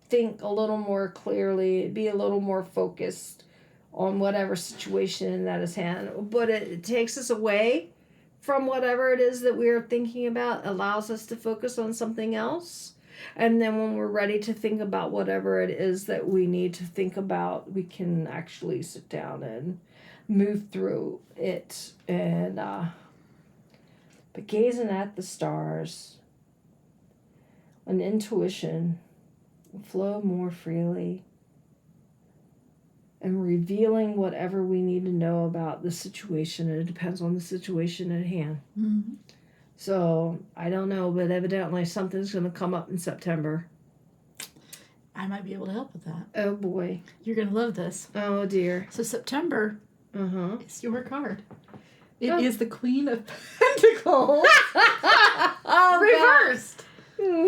think a little more clearly, be a little more focused on whatever situation that is hand. But it takes us away from whatever it is that we are thinking about, allows us to focus on something else. And then when we're ready to think about whatever it is that we need to think about, we can actually sit down and move through it. And but gazing at the stars, an intuition flow more freely, and revealing whatever we need to know about the situation. And it depends on the situation at hand. Mm-hmm. So I don't know, but evidently something's going to come up in September. I might be able to help with that. Oh boy, You're going to love this. oh dear. So September is your card. It Oh. is the Queen of Pentacles. Oh, Reversed. No!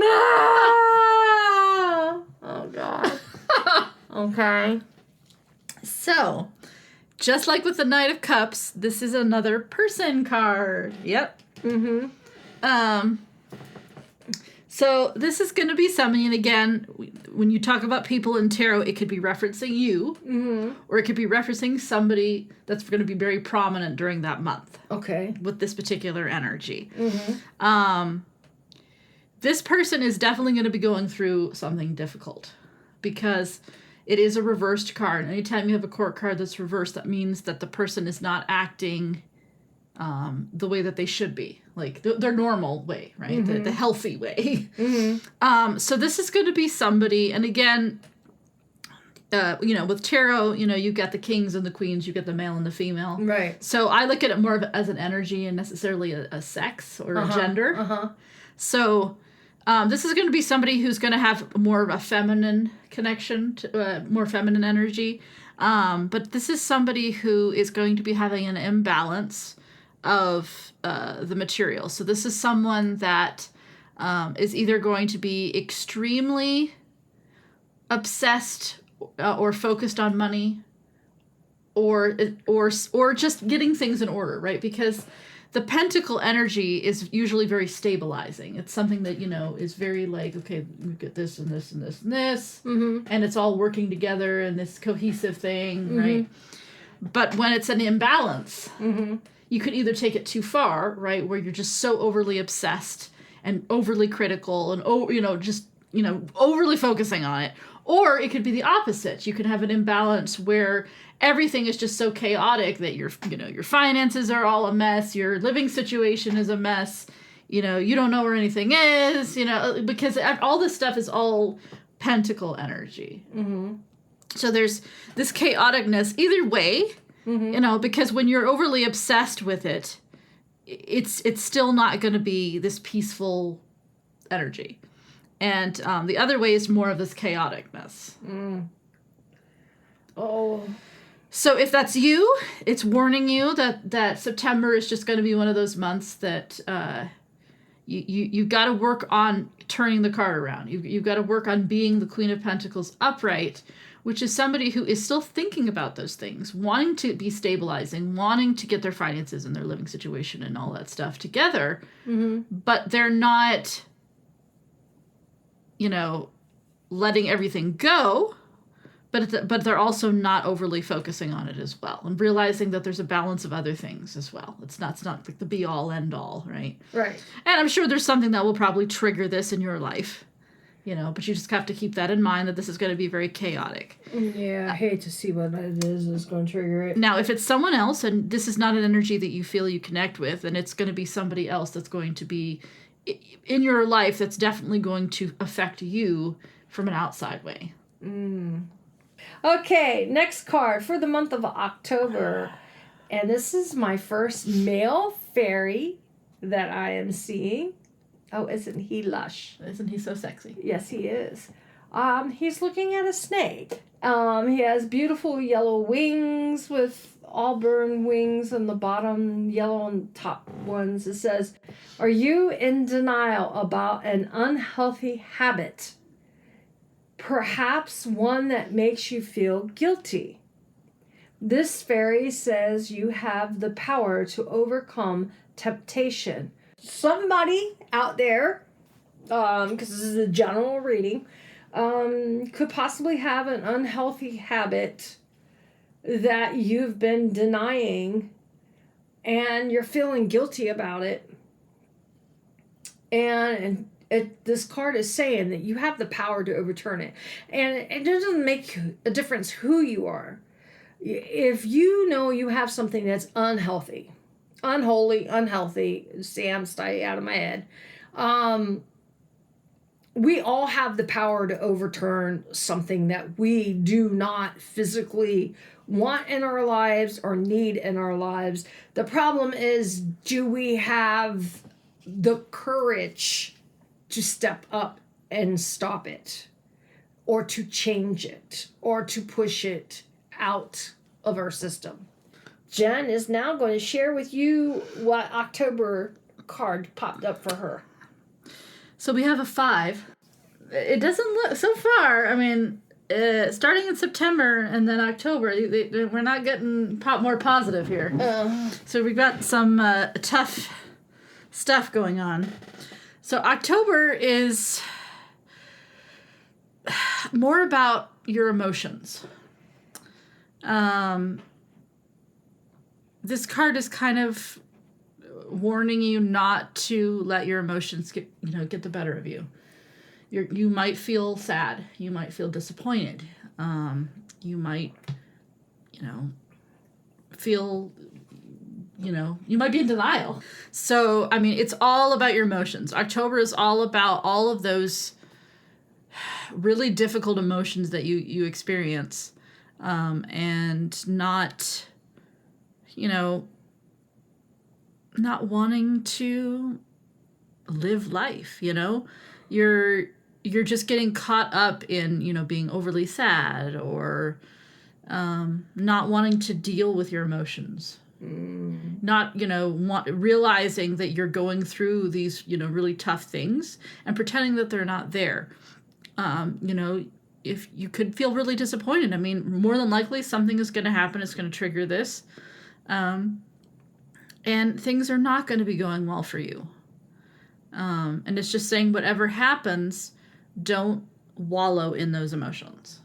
Oh God. Okay. So, just like with the Knight of Cups, this is another person card. Yep. So this is going to be something, and again, when you talk about people in tarot, it could be referencing you, or it could be referencing somebody that's going to be very prominent during that month. Okay. With this particular energy. This person is definitely going to be going through something difficult because it is a reversed card. Anytime you have a court card that's reversed, that means that the person is not acting the way that they should be, like their normal way, right? The healthy way. So this is going to be somebody, and again, with tarot, you get the kings and the queens, you get the male and the female. Right. So I look at it more as an energy and necessarily a sex or a gender. So this is going to be somebody who's going to have more of a feminine connection, to, more feminine energy. But this is somebody who is going to be having an imbalance of the material. So this is someone that is either going to be extremely obsessed or focused on money, or just getting things in order, right? Because the pentacle energy is usually very stabilizing. It's something that, is very like, okay, we get this and this and this and this, and it's all working together in this cohesive thing, right? But when it's an imbalance, you could either take it too far, right, where you're just so overly obsessed and overly critical and, overly focusing on it. Or it could be the opposite. You could have an imbalance where everything is just so chaotic that your finances are all a mess, your living situation is a mess, you don't know where anything is, because all this stuff is all pentacle energy. So there's this chaoticness either way, because when you're overly obsessed with it, it's still not going to be this peaceful energy. And the other way is more of this chaoticness. Oh. So if that's you, it's warning you that September is just going to be one of those months that you've got to work on turning the card around. You've got to work on being the Queen of Pentacles upright, which is somebody who is still thinking about those things, wanting to be stabilizing, wanting to get their finances and their living situation and all that stuff together, but they're not, letting everything go, but they're also not overly focusing on it as well, and realizing that there's a balance of other things as well. It's not like the be all end all, right? Right. And I'm sure there's something that will probably trigger this in your life, but you just have to keep that in mind, that this is going to be very chaotic. Yeah, I hate to see what it is that's going to trigger it. Now, if it's someone else and this is not an energy that you feel you connect with, and it's going to be somebody else that's going to be in your life that's definitely going to affect you from an outside way. Okay, next card for the month of October. And this is my first male fairy that I am seeing. Oh, isn't he lush? Isn't he so sexy? Yes, he is. He's looking at a snake. He has beautiful yellow wings with auburn wings on the bottom, yellow on the top ones. It says, "Are you in denial about an unhealthy habit? Perhaps one that makes you feel guilty. This fairy says you have the power to overcome temptation." Somebody out there, because this is a general reading, could possibly have an unhealthy habit that you've been denying and you're feeling guilty about it. And this card is saying that you have the power to overturn it. And it doesn't make a difference who you are. If you know you have something that's unhealthy, unholy, unhealthy, Sam, stay out of my head. We all have the power to overturn something that we do not physically want in our lives or need in our lives. The problem is, do we have the courage to step up and stop it, or to change it, or to push it out of our system? Jen is now going to share with you what October card popped up for her. So we have a 5. It doesn't look, so far, I mean, starting in September and then October, we're not getting more positive here. So we've got some tough stuff going on. So October is more about your emotions. This card is kind of warning you not to let your emotions get the better of you. You might feel sad. You might feel disappointed. You might, feel, you might be in denial. So, I mean, it's all about your emotions. October is all about all of those really difficult emotions that you experience, and not wanting to live life. You're just getting caught up in being overly sad, or not wanting to deal with your emotions. Not realizing that you're going through these really tough things and pretending that they're not there. If you could feel really disappointed, I mean, more than likely something is going to happen. It's going to trigger this. And things are not going to be going well for you. And it's just saying, whatever happens, don't wallow in those emotions.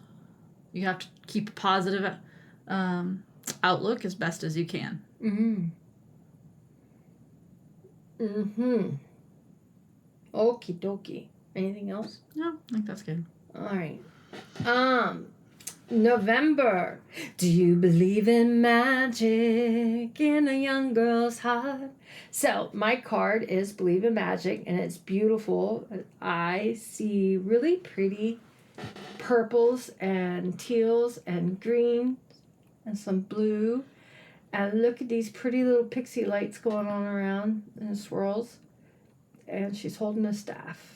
You have to keep a positive outlook as best as you can. Okie dokie. Anything else? No, I think that's good. All right. November. Do you believe in magic in a young girl's heart? So my card is Believe in Magic, and it's beautiful. I see really pretty purples and teals and greens and some blue. And look at these pretty little pixie lights going on around in swirls. And she's holding a staff.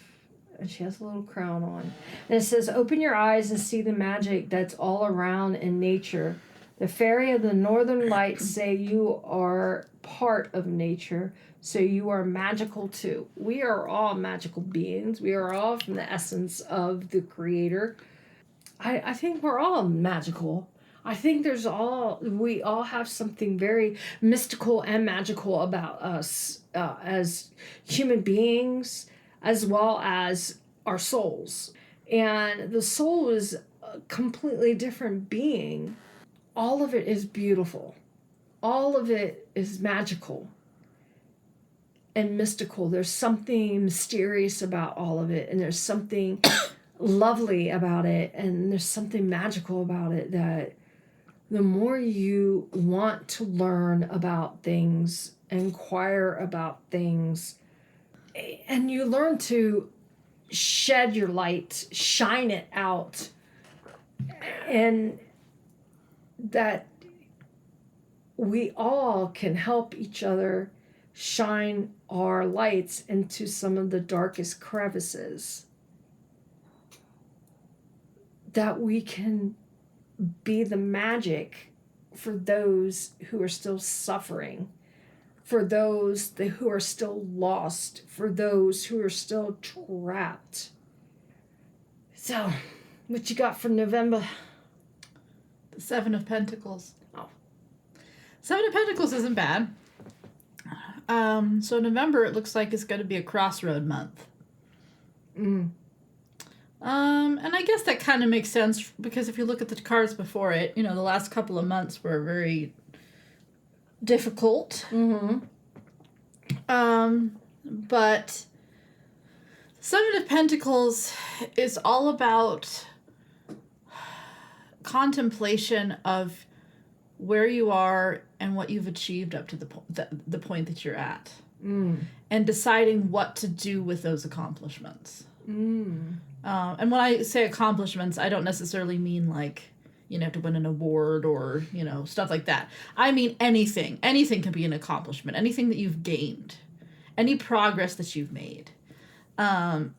And she has a little crown on. And it says, "Open your eyes and see the magic that's all around in nature. The fairy of the northern lights say you are part of nature, so you are magical too." We are all magical beings. We are all from the essence of the Creator. I think we're all magical. I think we all have something very mystical and magical about us as human beings, as well as our souls. And the soul is a completely different being. All of it is beautiful. All of it is magical and mystical. There's something mysterious about all of it, and there's something lovely about it, and there's something magical about it, that the more you want to learn about things, inquire about things, and you learn to shed your light, shine it out, and that we all can help each other shine our lights into some of the darkest crevices, that we can be the magic for those who are still suffering, for those who are still lost, for those who are still trapped. So, what you got for November? The Seven of Pentacles. Oh. Seven of Pentacles isn't bad. So November, it looks like it's going to be a crossroad month. And I guess that kind of makes sense, because if you look at the cards before it, the last couple of months were very difficult. But Seven of Pentacles is all about contemplation of where you are and what you've achieved up to the point that you're at, and deciding what to do with those accomplishments. And when I say accomplishments, I don't necessarily mean like, to win an award or, stuff like that. I mean anything. Anything can be an accomplishment. Anything that you've gained. Any progress that you've made. But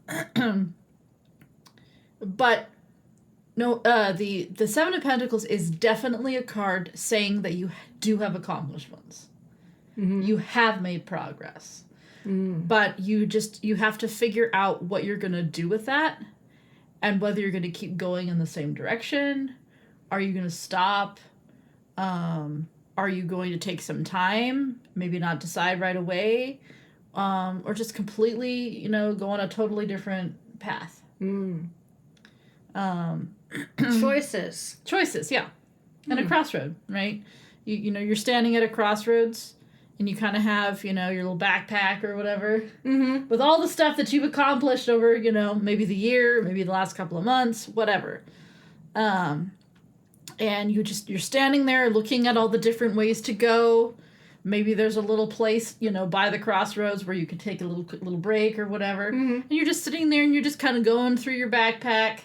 no, the Seven of Pentacles is definitely a card saying that you do have accomplishments. You have made progress. But you have to figure out what you're going to do with that, and whether you're going to keep going in the same direction. Are you going to stop? Are you going to take some time, maybe not decide right away, or just completely, go on a totally different path? Choices, yeah. And a crossroad, right? You're standing at a crossroads, and you kind of have, your little backpack or whatever, with all the stuff that you've accomplished over, maybe the year, maybe the last couple of months, whatever. And you're standing there looking at all the different ways to go. Maybe there's a little place, by the crossroads where you could take a little break or whatever. And you're just sitting there, and you're just kind of going through your backpack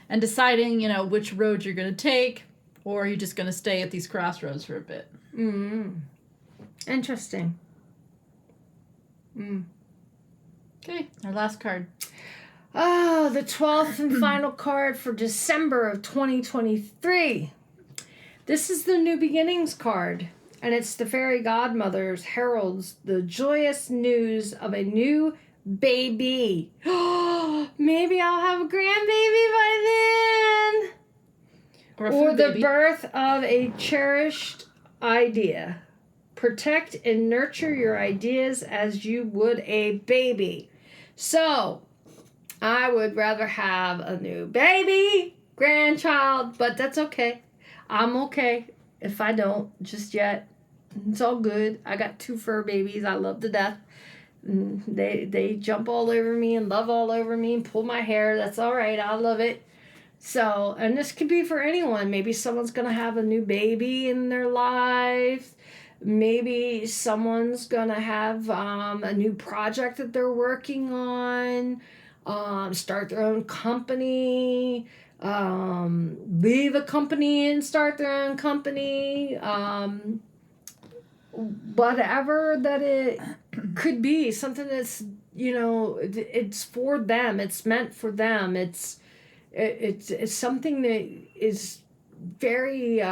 and deciding, which road you're going to take, or you're just going to stay at these crossroads for a bit. Interesting. Okay, our last card. Oh, the 12th and final card for December of 2023. This is the New Beginnings card, and it's the Fairy Godmother's heralds the joyous news of a new baby. Maybe I'll have a grandbaby by then. Or the birth of a cherished idea. Protect and nurture your ideas as you would a baby. So, I would rather have a new baby, grandchild, but that's okay. I'm okay if I don't just yet. It's all good. I got 2 fur babies I love to death. They jump all over me and love all over me and pull my hair. That's all right. I love it. So, and this could be for anyone. Maybe someone's going to have a new baby in their life. Maybe someone's going to have a new project that they're working on. Start their own company. Leave a company and start their own company. Whatever that it could be, something that's, it's for them, it's meant for them, it's something that is very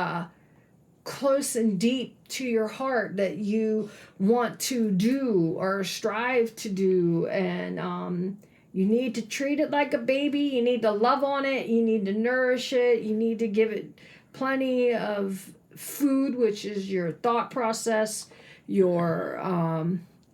close and deep to your heart that you want to do or strive to do, and you need to treat it like a baby, you need to love on it, you need to nourish it, you need to give it plenty of food, which is your thought process, your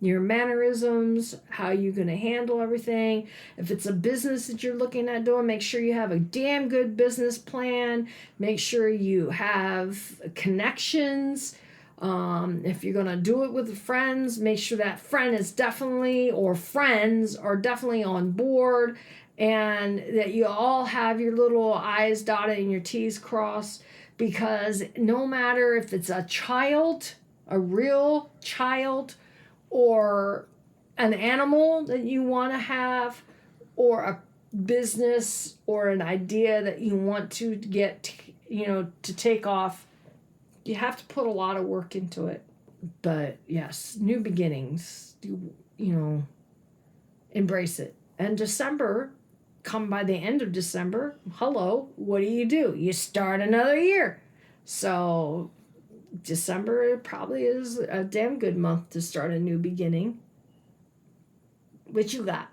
your mannerisms, how you're going to handle everything. If it's a business that you're looking at doing, make sure you have a damn good business plan. Make sure you have connections. If you're going to do it with friends, make sure that friend is definitely, or friends are definitely on board, and that you all have your little I's dotted and your T's crossed, because no matter if it's a child, a real child, or an animal that you want to have, or a business or an idea that you want to get, to take off, you have to put a lot of work into it. But yes, new beginnings, embrace it. And December, come by the end of December, hello, what do? You start another year. So December probably is a damn good month to start a new beginning. What you got?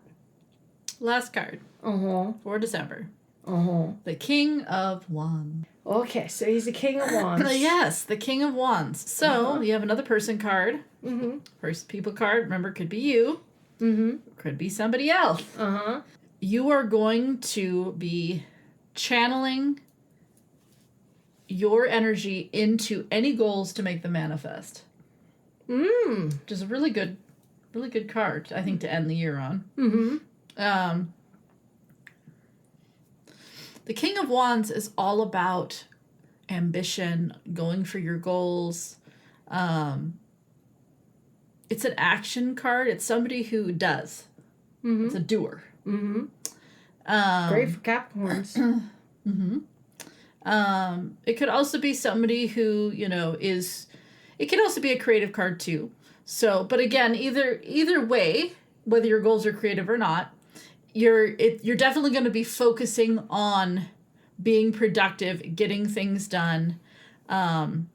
Last card. For December. The King of Wands. Okay, so he's the King of Wands. Yes, the King of Wands. So you have another person card. First people card, remember, could be you. Could be somebody else. You are going to be channeling your energy into any goals to make them manifest. Which is a really good card, I think, to end the year on. The King of Wands is all about ambition, going for your goals. It's an action card. It's somebody who does. It's a doer. Great for Capricorns. It could also be somebody who, is... It could also be a creative card, too. So, but again, either way, whether your goals are creative or not, you're definitely going to be focusing on being productive, getting things done, and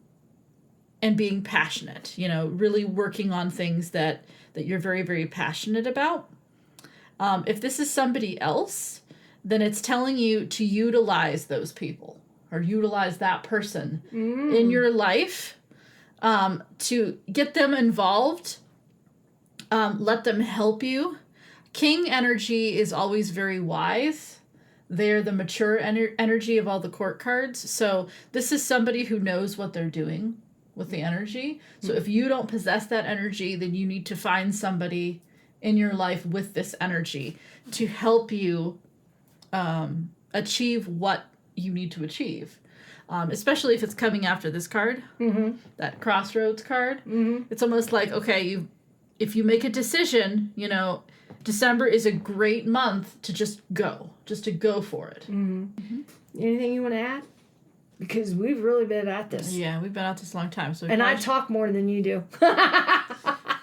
being passionate. Really working on things that you're very, very passionate about. If this is somebody else, then it's telling you to utilize those people or utilize that person in your life, to get them involved, let them help you. King energy is always very wise. They're the mature energy of all the court cards. So this is somebody who knows what they're doing with the energy. So if you don't possess that energy, then you need to find somebody in your life with this energy to help you achieve what you need to achieve. Especially if it's coming after this card, that crossroads card. It's almost like, okay, if you make a decision, December is a great month to just go for it. Anything you want to add? Because we've really been at this. Yeah, we've been at this a long time. And I talk more than you do.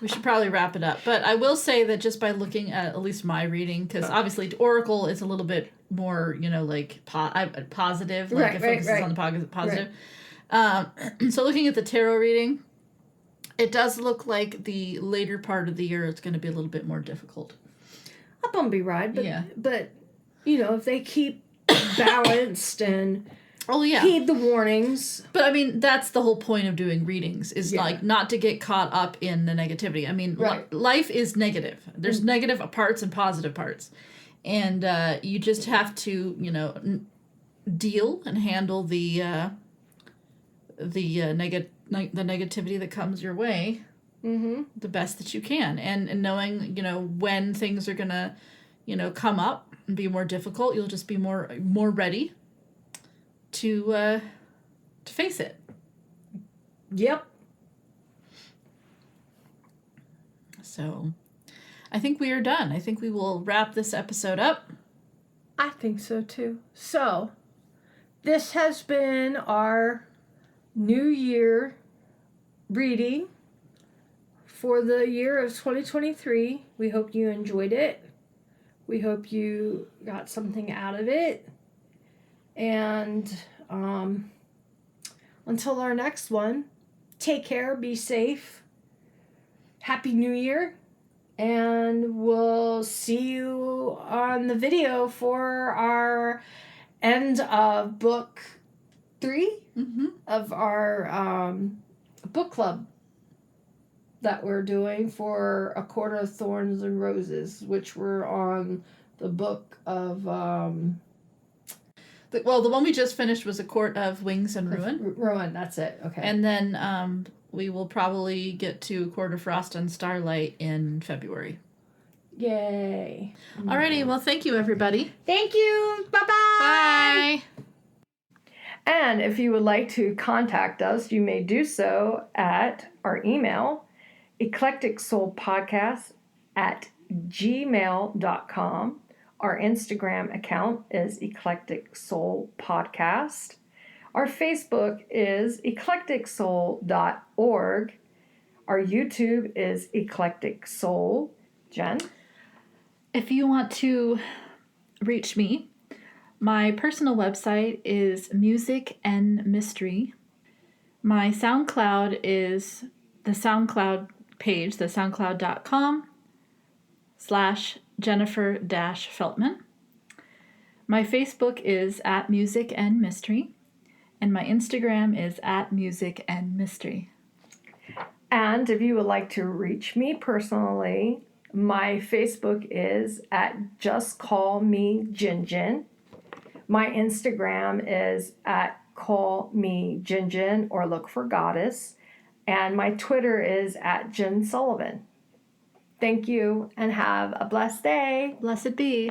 We should probably wrap it up. But I will say that just by looking at least my reading, because obviously Oracle is a little bit more, like positive. Like it focuses on the positive. So looking at the tarot reading, it does look like the later part of the year it's going to be a little bit more difficult. A bumpy ride, but yeah. But if they keep balanced and heed the warnings. But I mean, that's the whole point of doing readings is like not to get caught up in the negativity. I mean, life is negative. There's negative parts and positive parts, and you just have to deal and handle the negativity that comes your way the best that you can, and knowing when things are gonna come up and be more difficult, you'll just be more ready to face it. Yep. So I think we are done. I think we will wrap this episode up. I think so too. So this has been our New Year reading for the year of 2023. We hope you enjoyed it. We hope you got something out of it. And until our next one, take care, be safe. Happy New Year. And we'll see you on the video for our end of book 3 of our book club. that we're doing for A Court of Thorns and Roses, which we're on the book of The one we just finished was A Court of Wings and Ruin. Ruin, that's it. Okay. And then we will probably get to A Court of Frost and Starlight in February. Yay. Alrighty, well, thank you, everybody. Thank you. Bye-bye. Bye. And if you would like to contact us, you may do so at our email, eclecticsoulpodcast@gmail.com. Our Instagram account is Eclectic Soul Podcast. Our Facebook is eclecticsoul.org. Our YouTube is Eclectic Soul. Jen? If you want to reach me, my personal website is Music and Mystery. My SoundCloud is the SoundCloud page, the soundcloud.com/Jennifer-Feltman. My Facebook is at Music and Mystery, and my Instagram is at Music and Mystery. And if you would like to reach me personally, my Facebook is at Just Call Me Jinjin. My Instagram is at Call Me Jinjin or look for Goddess. And my Twitter is at Jen Sullivan. Thank you and have a blessed day. Blessed be.